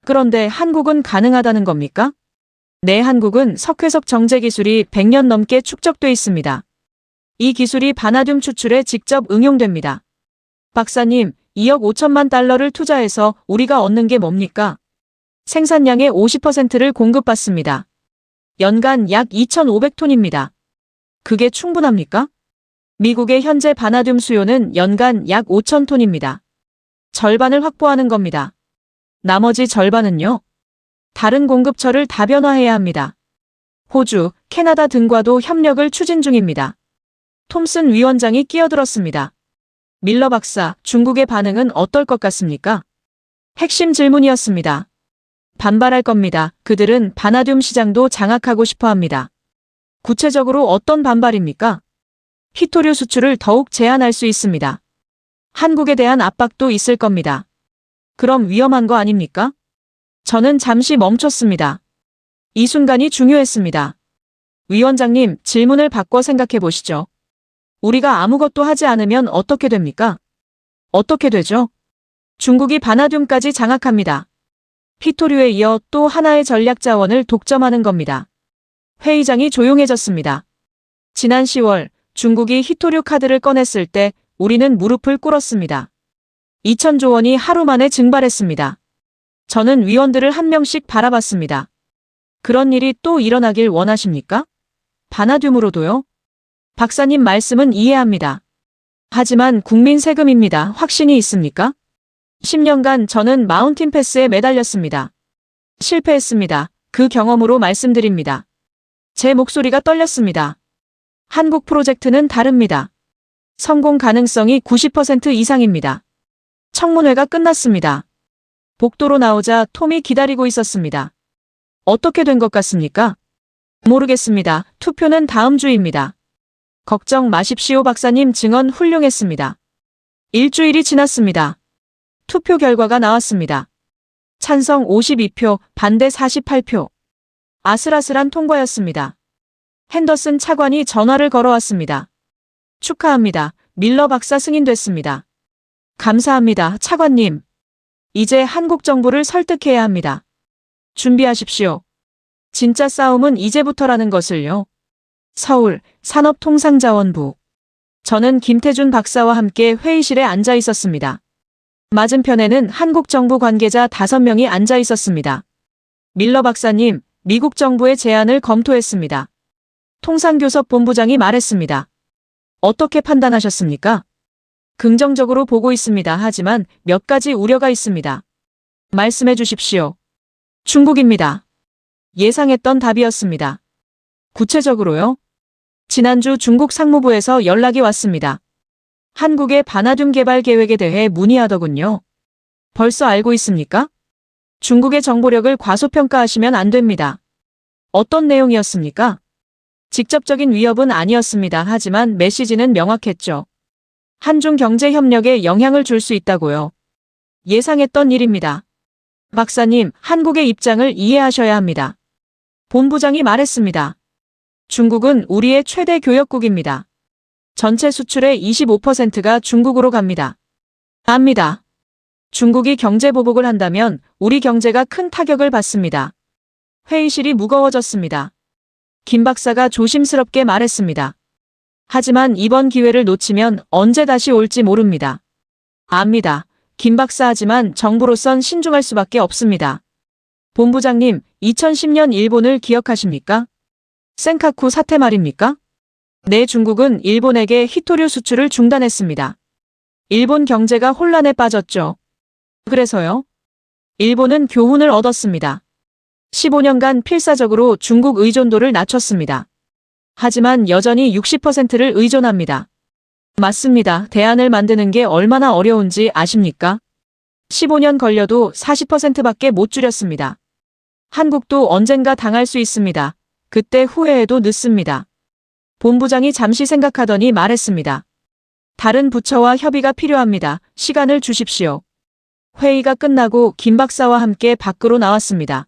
그런데 한국은 가능하다는 겁니까? 네, 한국은 석회석 정제 기술이 100년 넘게 축적돼 있습니다. 이 기술이 바나듐 추출에 직접 응용됩니다. 박사님, 2억 5천만 달러를 투자해서 우리가 얻는 게 뭡니까? 생산량의 50%를 공급받습니다. 연간 약 2,500톤입니다. 그게 충분합니까? 미국의 현재 바나듐 수요는 연간 약 5,000톤입니다. 절반을 확보하는 겁니다. 나머지 절반은요? 다른 공급처를 다변화해야 합니다. 호주, 캐나다 등과도 협력을 추진 중입니다. 톰슨 위원장이 끼어들었습니다. 밀러 박사, 중국의 반응은 어떨 것 같습니까? 핵심 질문이었습니다. 반발할 겁니다. 그들은 바나듐 시장도 장악하고 싶어 합니다. 구체적으로 어떤 반발입니까? 히토류 수출을 더욱 제한할 수 있습니다. 한국에 대한 압박도 있을 겁니다. 그럼 위험한 거 아닙니까? 저는 잠시 멈췄습니다. 이 순간이 중요했습니다. 위원장님, 질문을 바꿔 생각해 보시죠. 우리가 아무것도 하지 않으면 어떻게 됩니까? 어떻게 되죠? 중국이 바나듐까지 장악합니다. 히토류에 이어 또 하나의 전략 자원을 독점하는 겁니다. 회의장이 조용해졌습니다. 지난 10월 중국이 히토류 카드를 꺼냈을 때 우리는 무릎을 꿇었습니다. 2천조 원이 하루 만에 증발했습니다. 저는 위원들을 한 명씩 바라봤습니다. 그런 일이 또 일어나길 원하십니까? 바나듐으로도요? 박사님 말씀은 이해합니다. 하지만 국민 세금입니다. 확신이 있습니까? 10년간 저는 마운틴 패스에 매달렸습니다. 실패했습니다. 그 경험으로 말씀드립니다. 제 목소리가 떨렸습니다. 한국 프로젝트는 다릅니다. 성공 가능성이 90% 이상입니다. 청문회가 끝났습니다. 복도로 나오자 톰이 기다리고 있었습니다. 어떻게 된 것 같습니까? 모르겠습니다. 투표는 다음 주입니다. 걱정 마십시오. 박사님 증언 훌륭했습니다. 일주일이 지났습니다. 투표 결과가 나왔습니다. 찬성 52표, 반대 48표. 아슬아슬한 통과였습니다. 핸더슨 차관이 전화를 걸어왔습니다. 축하합니다. 밀러 박사 승인됐습니다. 감사합니다, 차관님. 이제 한국 정부를 설득해야 합니다. 준비하십시오. 진짜 싸움은 이제부터라는 것을요. 서울 산업통상자원부. 저는 김태준 박사와 함께 회의실에 앉아 있었습니다. 맞은편에는 한국 정부 관계자 5명이 앉아 있었습니다. 밀러 박사님, 미국 정부의 제안을 검토했습니다. 통상교섭 본부장이 말했습니다. 어떻게 판단하셨습니까? 긍정적으로 보고 있습니다. 하지만 몇 가지 우려가 있습니다. 말씀해 주십시오. 중국입니다. 예상했던 답이었습니다. 구체적으로요? 지난주 중국 상무부에서 연락이 왔습니다. 한국의 바나듐 개발 계획에 대해 문의하더군요. 벌써 알고 있습니까? 중국의 정보력을 과소평가하시면 안 됩니다. 어떤 내용이었습니까? 직접적인 위협은 아니었습니다. 하지만 메시지는 명확했죠. 한중 경제 협력에 영향을 줄 수 있다고요. 예상했던 일입니다. 박사님, 한국의 입장을 이해하셔야 합니다. 본부장이 말했습니다. 중국은 우리의 최대 교역국입니다. 전체 수출의 25%가 중국으로 갑니다. 압니다. 중국이 경제 보복을 한다면 우리 경제가 큰 타격을 받습니다. 회의실이 무거워졌습니다. 김 박사가 조심스럽게 말했습니다. 하지만 이번 기회를 놓치면 언제 다시 올지 모릅니다. 압니다. 김 박사 하지만 정부로선 신중할 수밖에 없습니다. 본부장님, 2010년 일본을 기억하십니까? 센카쿠 사태 말입니까? 네, 중국은 일본에게 히토류 수출을 중단했습니다. 일본 경제가 혼란에 빠졌죠. 그래서요? 일본은 교훈을 얻었습니다. 15년간 필사적으로 중국 의존도를 낮췄습니다. 하지만 여전히 60%를 의존합니다. 맞습니다. 대안을 만드는 게 얼마나 어려운지 아십니까? 15년 걸려도 40%밖에 못 줄였습니다. 한국도 언젠가 당할 수 있습니다. 그때 후회해도 늦습니다. 본부장이 잠시 생각하더니 말했습니다. 다른 부처와 협의가 필요합니다. 시간을 주십시오. 회의가 끝나고 김 박사와 함께 밖으로 나왔습니다.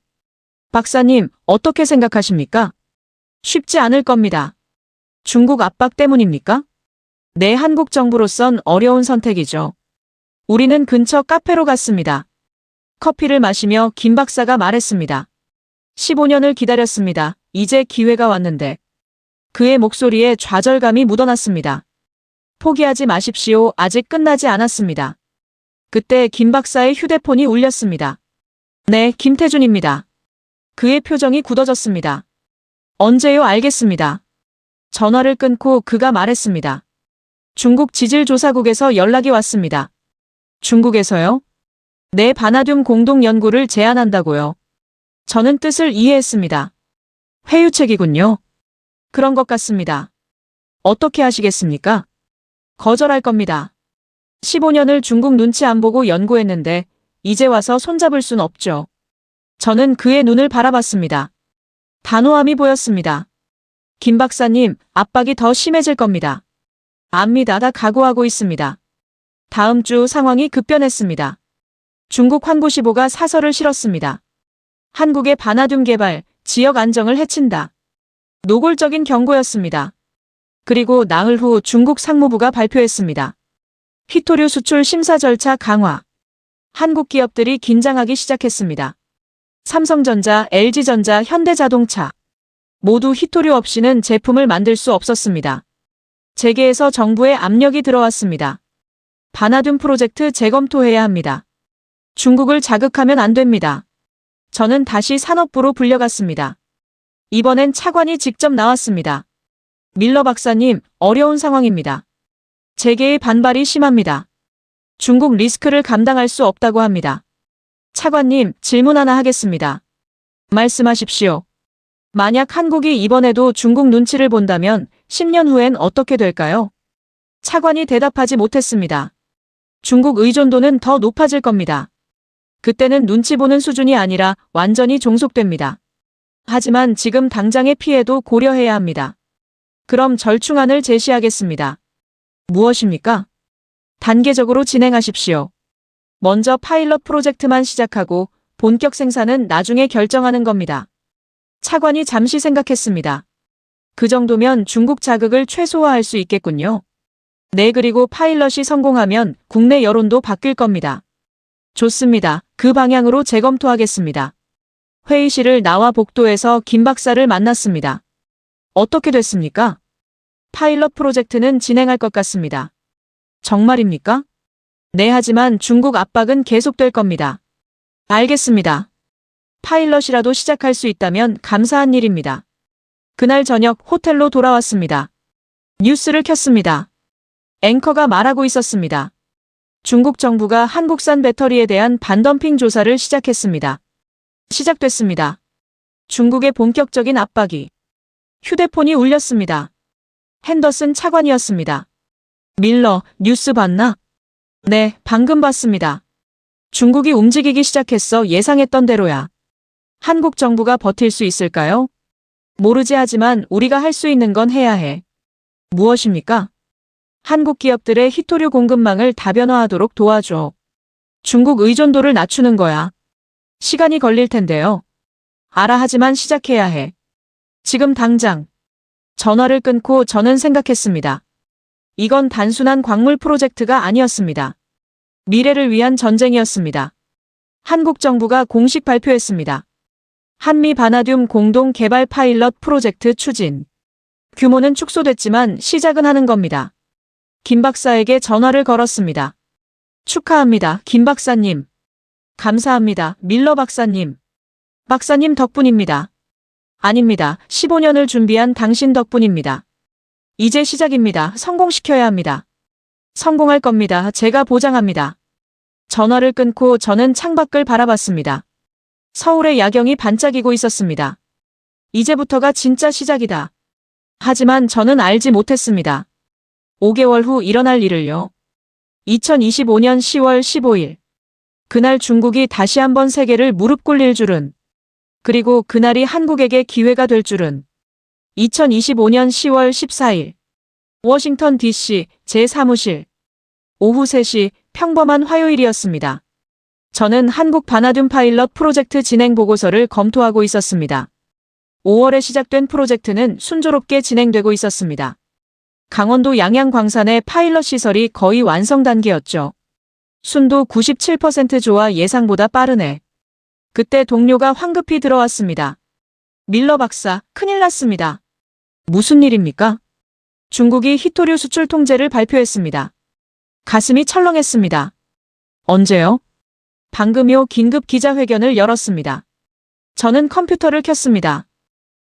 박사님, 어떻게 생각하십니까? 쉽지 않을 겁니다. 중국 압박 때문입니까? 네, 한국 정부로선 어려운 선택이죠. 우리는 근처 카페로 갔습니다. 커피를 마시며 김 박사가 말했습니다. 15년을 기다렸습니다. 이제 기회가 왔는데. 그의 목소리에 좌절감이 묻어났습니다. 포기하지 마십시오. 아직 끝나지 않았습니다. 그때 김 박사의 휴대폰이 울렸습니다. 네, 김태준입니다. 그의 표정이 굳어졌습니다. 언제요? 알겠습니다. 전화를 끊고 그가 말했습니다. 중국 지질조사국에서 연락이 왔습니다. 중국에서요? 네, 바나듐 공동연구를 제안한다고요. 저는 뜻을 이해했습니다. 회유책이군요. 그런 것 같습니다. 어떻게 하시겠습니까? 거절할 겁니다. 15년을 중국 눈치 안 보고 연구했는데 이제 와서 손잡을 순 없죠. 저는 그의 눈을 바라봤습니다. 단호함이 보였습니다. 김 박사님, 압박이 더 심해질 겁니다. 압니다. 다 각오하고 있습니다. 다음 주 상황이 급변했습니다. 중국 환구시보가 사설을 실었습니다. 한국의 바나듐 개발, 지역 안정을 해친다. 노골적인 경고였습니다. 그리고 나흘 후 중국 상무부가 발표했습니다. 히토류 수출 심사 절차 강화. 한국 기업들이 긴장하기 시작했습니다. 삼성전자, LG전자, 현대자동차. 모두 히토류 없이는 제품을 만들 수 없었습니다. 재계에서 정부의 압력이 들어왔습니다. 바나듐 프로젝트 재검토해야 합니다. 중국을 자극하면 안 됩니다. 저는 다시 산업부로 불려갔습니다. 이번엔 차관이 직접 나왔습니다. 밀러 박사님, 어려운 상황입니다. 재계의 반발이 심합니다. 중국 리스크를 감당할 수 없다고 합니다. 차관님, 질문 하나 하겠습니다. 말씀하십시오. 만약 한국이 이번에도 중국 눈치를 본다면 10년 후엔 어떻게 될까요? 차관이 대답하지 못했습니다. 중국 의존도는 더 높아질 겁니다. 그때는 눈치 보는 수준이 아니라 완전히 종속됩니다. 하지만 지금 당장의 피해도 고려해야 합니다. 그럼 절충안을 제시하겠습니다. 무엇입니까? 단계적으로 진행하십시오. 먼저 파일럿 프로젝트만 시작하고 본격 생산은 나중에 결정하는 겁니다. 차관이 잠시 생각했습니다. 그 정도면 중국 자극을 최소화할 수 있겠군요. 네, 그리고 파일럿이 성공하면 국내 여론도 바뀔 겁니다. 좋습니다. 그 방향으로 재검토하겠습니다. 회의실을 나와 복도에서 김 박사를 만났습니다. 어떻게 됐습니까? 파일럿 프로젝트는 진행할 것 같습니다. 정말입니까? 네, 하지만 중국 압박은 계속될 겁니다. 알겠습니다. 파일럿이라도 시작할 수 있다면 감사한 일입니다. 그날 저녁 호텔로 돌아왔습니다. 뉴스를 켰습니다. 앵커가 말하고 있었습니다. 중국 정부가 한국산 배터리에 대한 반덤핑 조사를 시작했습니다. 시작됐습니다. 중국의 본격적인 압박이. 휴대폰이 울렸습니다. 핸더슨 차관이었습니다. 밀러, 뉴스 봤나? 네, 방금 봤습니다. 중국이 움직이기 시작했어. 예상했던 대로야. 한국 정부가 버틸 수 있을까요? 모르지, 하지만 우리가 할 수 있는 건 해야 해. 무엇입니까? 한국 기업들의 히토류 공급망을 다변화하도록 도와줘. 중국 의존도를 낮추는 거야. 시간이 걸릴 텐데요. 알아, 하지만 시작해야 해. 지금 당장. 전화를 끊고 저는 생각했습니다. 이건 단순한 광물 프로젝트가 아니었습니다. 미래를 위한 전쟁이었습니다. 한국 정부가 공식 발표했습니다. 한미 바나듐 공동 개발 파일럿 프로젝트 추진. 규모는 축소됐지만 시작은 하는 겁니다. 김 박사에게 전화를 걸었습니다. 축하합니다, 김 박사님. 감사합니다, 밀러 박사님. 박사님 덕분입니다. 아닙니다. 15년을 준비한 당신 덕분입니다. 이제 시작입니다. 성공시켜야 합니다. 성공할 겁니다. 제가 보장합니다. 전화를 끊고 저는 창밖을 바라봤습니다. 서울의 야경이 반짝이고 있었습니다. 이제부터가 진짜 시작이다. 하지만 저는 알지 못했습니다. 5개월 후 일어날 일을요. 2025년 10월 15일. 그날 중국이 다시 한번 세계를 무릎 꿇릴 줄은, 그리고 그날이 한국에게 기회가 될 줄은. 2025년 10월 14일. 워싱턴 DC 제 사무실. 오후 3시 평범한 화요일이었습니다. 저는 한국 바나듐 파일럿 프로젝트 진행 보고서를 검토하고 있었습니다. 5월에 시작된 프로젝트는 순조롭게 진행되고 있었습니다. 강원도 양양광산의 파일럿 시설이 거의 완성 단계였죠. 순도 97% 좋아 예상보다 빠르네. 그때 동료가 황급히 들어왔습니다. 밀러 박사, 큰일 났습니다. 무슨 일입니까? 중국이 히토류 수출 통제를 발표했습니다. 가슴이 철렁했습니다. 언제요? 방금요. 긴급 기자회견을 열었습니다. 저는 컴퓨터를 켰습니다.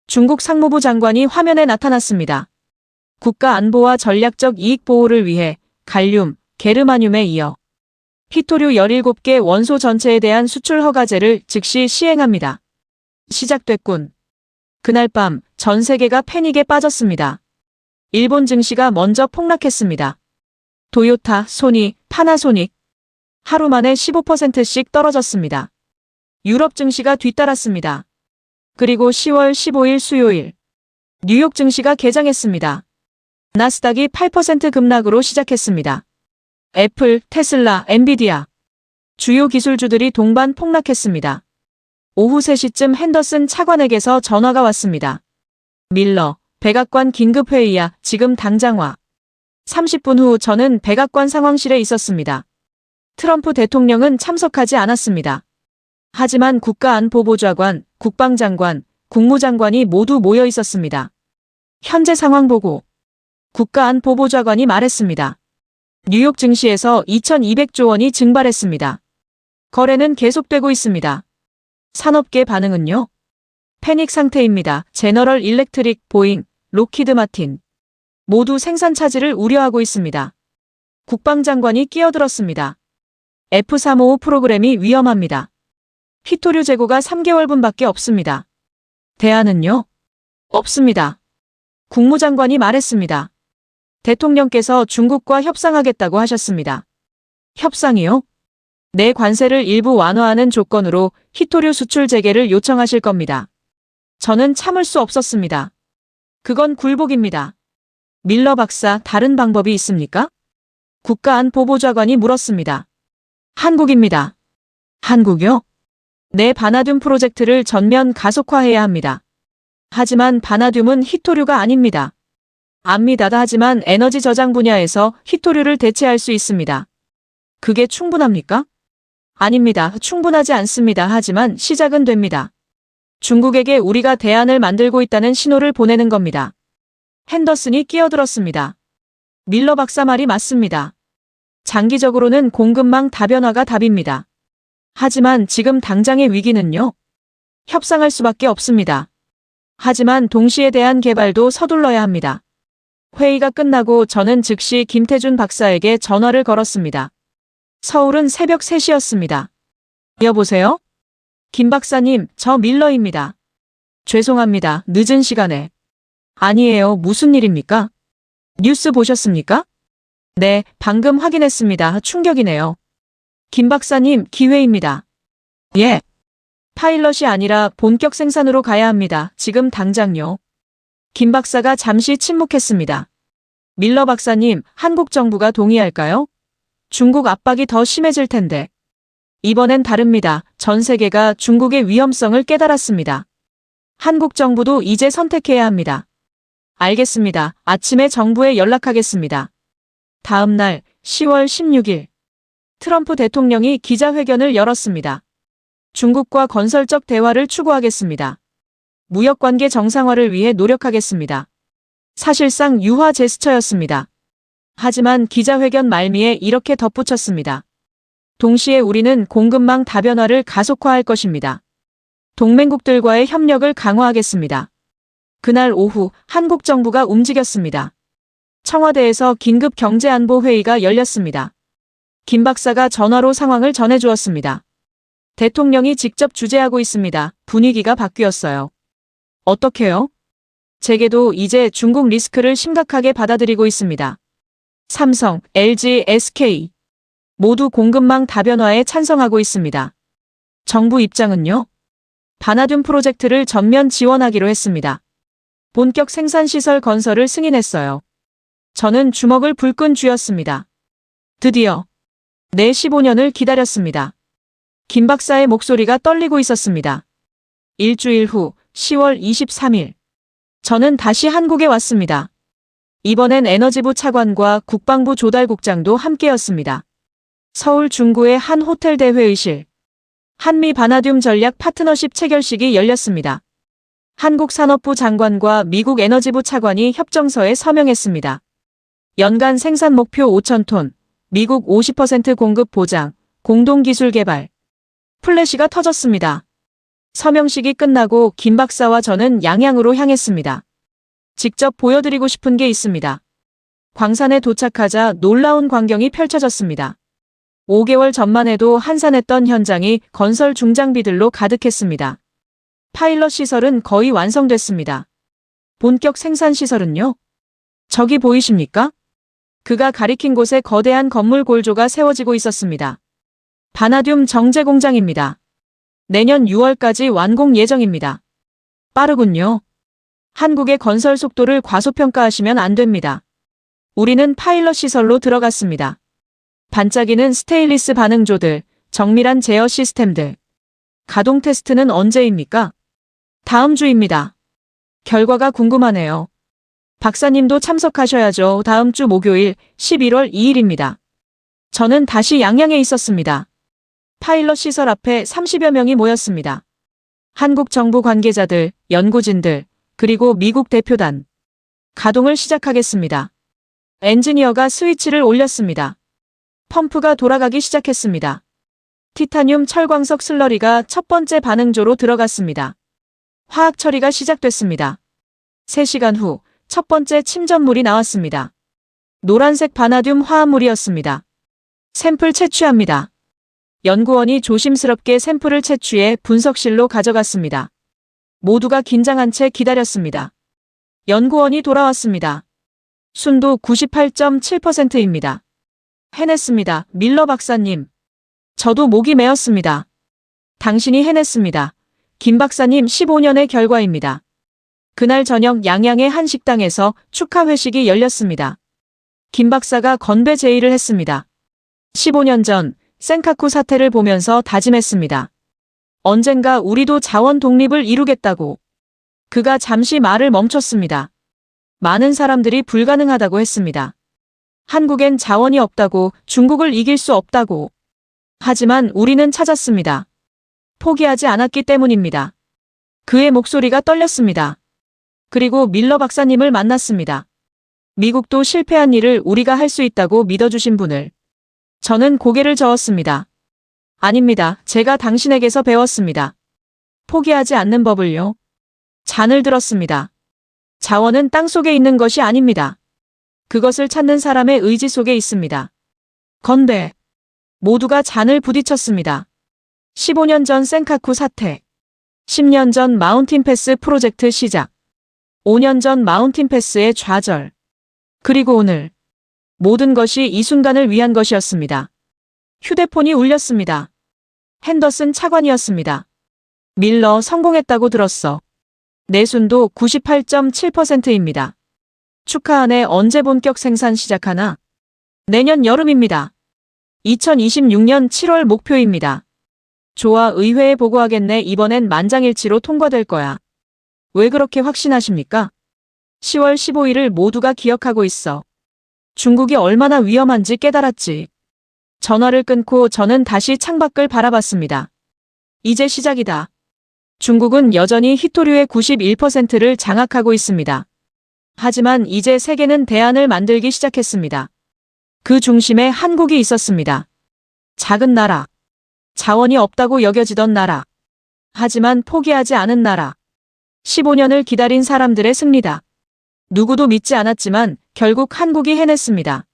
중국 상무부 장관이 화면에 나타났습니다. 국가 안보와 전략적 이익 보호를 위해 갈륨, 게르마늄에 이어 히토류 17개 원소 전체에 대한 수출 허가제를 즉시 시행합니다. 시작됐군. 그날 밤 전 세계가 패닉에 빠졌습니다. 일본 증시가 먼저 폭락했습니다. 도요타, 소니, 파나소닉. 하루 만에 15%씩 떨어졌습니다. 유럽 증시가 뒤따랐습니다. 그리고 10월 15일 수요일. 뉴욕 증시가 개장했습니다. 나스닥이 8% 급락으로 시작했습니다. 애플, 테슬라, 엔비디아. 주요 기술주들이 동반 폭락했습니다. 오후 3시쯤 핸더슨 차관에게서 전화가 왔습니다. 밀러, 백악관 긴급회의야. 지금 당장 와. 30분 후 저는 백악관 상황실에 있었습니다. 트럼프 대통령은 참석하지 않았습니다. 하지만 국가안보보좌관, 국방장관, 국무장관이 모두 모여 있었습니다. 현재 상황 보고. 국가안보보좌관이 말했습니다. 뉴욕 증시에서 2,200조 원이 증발했습니다. 거래는 계속되고 있습니다. 산업계 반응은요? 패닉 상태입니다. 제너럴 일렉트릭, 보잉, 록히드 마틴. 모두 생산 차질을 우려하고 있습니다. 국방장관이 끼어들었습니다. F-355 프로그램이 위험합니다. 히토류 재고가 3개월분밖에 없습니다. 대안은요? 없습니다. 국무장관이 말했습니다. 대통령께서 중국과 협상하겠다고 하셨습니다. 협상이요? 내 관세를 일부 완화하는 조건으로 히토류 수출 재개를 요청하실 겁니다. 저는 참을 수 없었습니다. 그건 굴복입니다. 밀러 박사, 다른 방법이 있습니까? 국가안보보좌관이 물었습니다. 한국입니다. 한국요? 내 바나듐 프로젝트를 전면 가속화해야 합니다. 하지만 바나듐은 히토류가 아닙니다. 압니다. 하지만 에너지 저장 분야에서 히토류를 대체할 수 있습니다. 그게 충분합니까? 아닙니다. 충분하지 않습니다. 하지만 시작은 됩니다. 중국에게 우리가 대안을 만들고 있다는 신호를 보내는 겁니다. 핸더슨이 끼어들었습니다. 밀러 박사 말이 맞습니다. 장기적으로는 공급망 다변화가 답입니다. 하지만 지금 당장의 위기는요? 협상할 수밖에 없습니다. 하지만 동시에 대한 개발도 서둘러야 합니다. 회의가 끝나고 저는 즉시 김태준 박사에게 전화를 걸었습니다. 서울은 새벽 3시였습니다. 여보세요? 김 박사님, 저 밀러입니다. 죄송합니다. 늦은 시간에. 아니에요. 무슨 일입니까? 뉴스 보셨습니까? 네, 방금 확인했습니다. 충격이네요. 김 박사님, 기회입니다. 예. 파일럿이 아니라 본격 생산으로 가야 합니다. 지금 당장요. 김 박사가 잠시 침묵했습니다. 밀러 박사님, 한국 정부가 동의할까요? 중국 압박이 더 심해질 텐데. 이번엔 다릅니다. 전 세계가 중국의 위험성을 깨달았습니다. 한국 정부도 이제 선택해야 합니다. 알겠습니다. 아침에 정부에 연락하겠습니다. 다음 날 10월 16일 트럼프 대통령이 기자회견을 열었습니다. 중국과 건설적 대화를 추구하겠습니다. 무역관계 정상화를 위해 노력하겠습니다. 사실상 유화 제스처였습니다. 하지만 기자회견 말미에 이렇게 덧붙였습니다. 동시에 우리는 공급망 다변화를 가속화할 것입니다. 동맹국들과의 협력을 강화하겠습니다. 그날 오후 한국 정부가 움직였습니다. 청와대에서 긴급 경제안보회의가 열렸습니다. 김 박사가 전화로 상황을 전해주었습니다. 대통령이 직접 주재하고 있습니다. 분위기가 바뀌었어요. 어떻게요? 재계도 이제 중국 리스크를 심각하게 받아들이고 있습니다. 삼성, LG, SK 모두 공급망 다변화에 찬성하고 있습니다. 정부 입장은요? 바나듐 프로젝트를 전면 지원하기로 했습니다. 본격 생산시설 건설을 승인했어요. 저는 주먹을 불끈 쥐었습니다. 드디어 내 15년을 기다렸습니다. 김 박사의 목소리가 떨리고 있었습니다. 일주일 후 10월 23일 저는 다시 한국에 왔습니다. 이번엔 에너지부 차관과 국방부 조달국장도 함께였습니다. 서울 중구의 한 호텔 대회의실. 한미 바나듐 전략 파트너십 체결식이 열렸습니다. 한국 산업부 장관과 미국 에너지부 차관이 협정서에 서명했습니다. 연간 생산 목표 5,000톤, 미국 50% 공급 보장, 공동기술 개발. 플래시가 터졌습니다. 서명식이 끝나고 김 박사와 저는 양양으로 향했습니다. 직접 보여드리고 싶은 게 있습니다. 광산에 도착하자 놀라운 광경이 펼쳐졌습니다. 5개월 전만 해도 한산했던 현장이 건설 중장비들로 가득했습니다. 파일럿 시설은 거의 완성됐습니다. 본격 생산 시설은요? 저기 보이십니까? 그가 가리킨 곳에 거대한 건물 골조가 세워지고 있었습니다. 바나듐 정제 공장입니다. 내년 6월까지 완공 예정입니다. 빠르군요. 한국의 건설 속도를 과소평가하시면 안 됩니다. 우리는 파일럿 시설로 들어갔습니다. 반짝이는 스테인리스 반응조들, 정밀한 제어 시스템들. 가동 테스트는 언제입니까? 다음 주입니다. 결과가 궁금하네요. 박사님도 참석하셔야죠. 다음 주 목요일 11월 2일입니다. 저는 다시 양양에 있었습니다. 파일럿 시설 앞에 30여 명이 모였습니다. 한국 정부 관계자들, 연구진들, 그리고 미국 대표단. 가동을 시작하겠습니다. 엔지니어가 스위치를 올렸습니다. 펌프가 돌아가기 시작했습니다. 티타늄 철광석 슬러리가 첫 번째 반응조로 들어갔습니다. 화학 처리가 시작됐습니다. 3시간 후 첫 번째 침전물이 나왔습니다. 노란색 바나듐 화합물이었습니다. 샘플 채취합니다. 연구원이 조심스럽게 샘플을 채취해 분석실로 가져갔습니다. 모두가 긴장한 채 기다렸습니다. 연구원이 돌아왔습니다. 순도 98.7%입니다. 해냈습니다. 밀러 박사님. 저도 목이 메었습니다. 당신이 해냈습니다. 김 박사님 15년의 결과입니다. 그날 저녁 양양의 한 식당에서 축하 회식이 열렸습니다. 김 박사가 건배 제의를 했습니다. 15년 전 센카쿠 사태를 보면서 다짐했습니다. 언젠가 우리도 자원 독립을 이루겠다고. 그가 잠시 말을 멈췄습니다. 많은 사람들이 불가능하다고 했습니다. 한국엔 자원이 없다고, 중국을 이길 수 없다고. 하지만 우리는 찾았습니다. 포기하지 않았기 때문입니다. 그의 목소리가 떨렸습니다. 그리고 밀러 박사님을 만났습니다. 미국도 실패한 일을 우리가 할 수 있다고 믿어주신 분을. 저는 고개를 저었습니다. 아닙니다. 제가 당신에게서 배웠습니다. 포기하지 않는 법을요. 잔을 들었습니다. 자원은 땅속에 있는 것이 아닙니다. 그것을 찾는 사람의 의지 속에 있습니다. 건배. 모두가 잔을 부딪혔습니다. 15년 전 센카쿠 사태. 10년 전 마운틴 패스 프로젝트 시작. 5년 전 마운틴 패스의 좌절. 그리고 오늘. 모든 것이 이 순간을 위한 것이었습니다. 휴대폰이 울렸습니다. 핸더슨 차관이었습니다. 밀러 성공했다고 들었어. 내순도 98.7%입니다. 축하하네. 언제 본격 생산 시작하나? 내년 여름입니다. 2026년 7월 목표입니다. 좋아, 의회에 보고하겠네. 이번엔 만장일치로 통과될 거야. 왜 그렇게 확신하십니까? 10월 15일을 모두가 기억하고 있어. 중국이 얼마나 위험한지 깨달았지. 전화를 끊고 저는 다시 창밖을 바라봤습니다. 이제 시작이다. 중국은 여전히 히토류의 91%를 장악하고 있습니다. 하지만 이제 세계는 대안을 만들기 시작했습니다. 그 중심에 한국이 있었습니다. 작은 나라. 자원이 없다고 여겨지던 나라. 하지만 포기하지 않은 나라. 15년을 기다린 사람들의 승리다. 누구도 믿지 않았지만 결국 한국이 해냈습니다.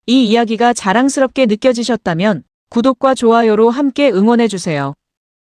이 이야기가 자랑스럽게 느껴지셨다면 구독과 좋아요로 함께 응원해주세요.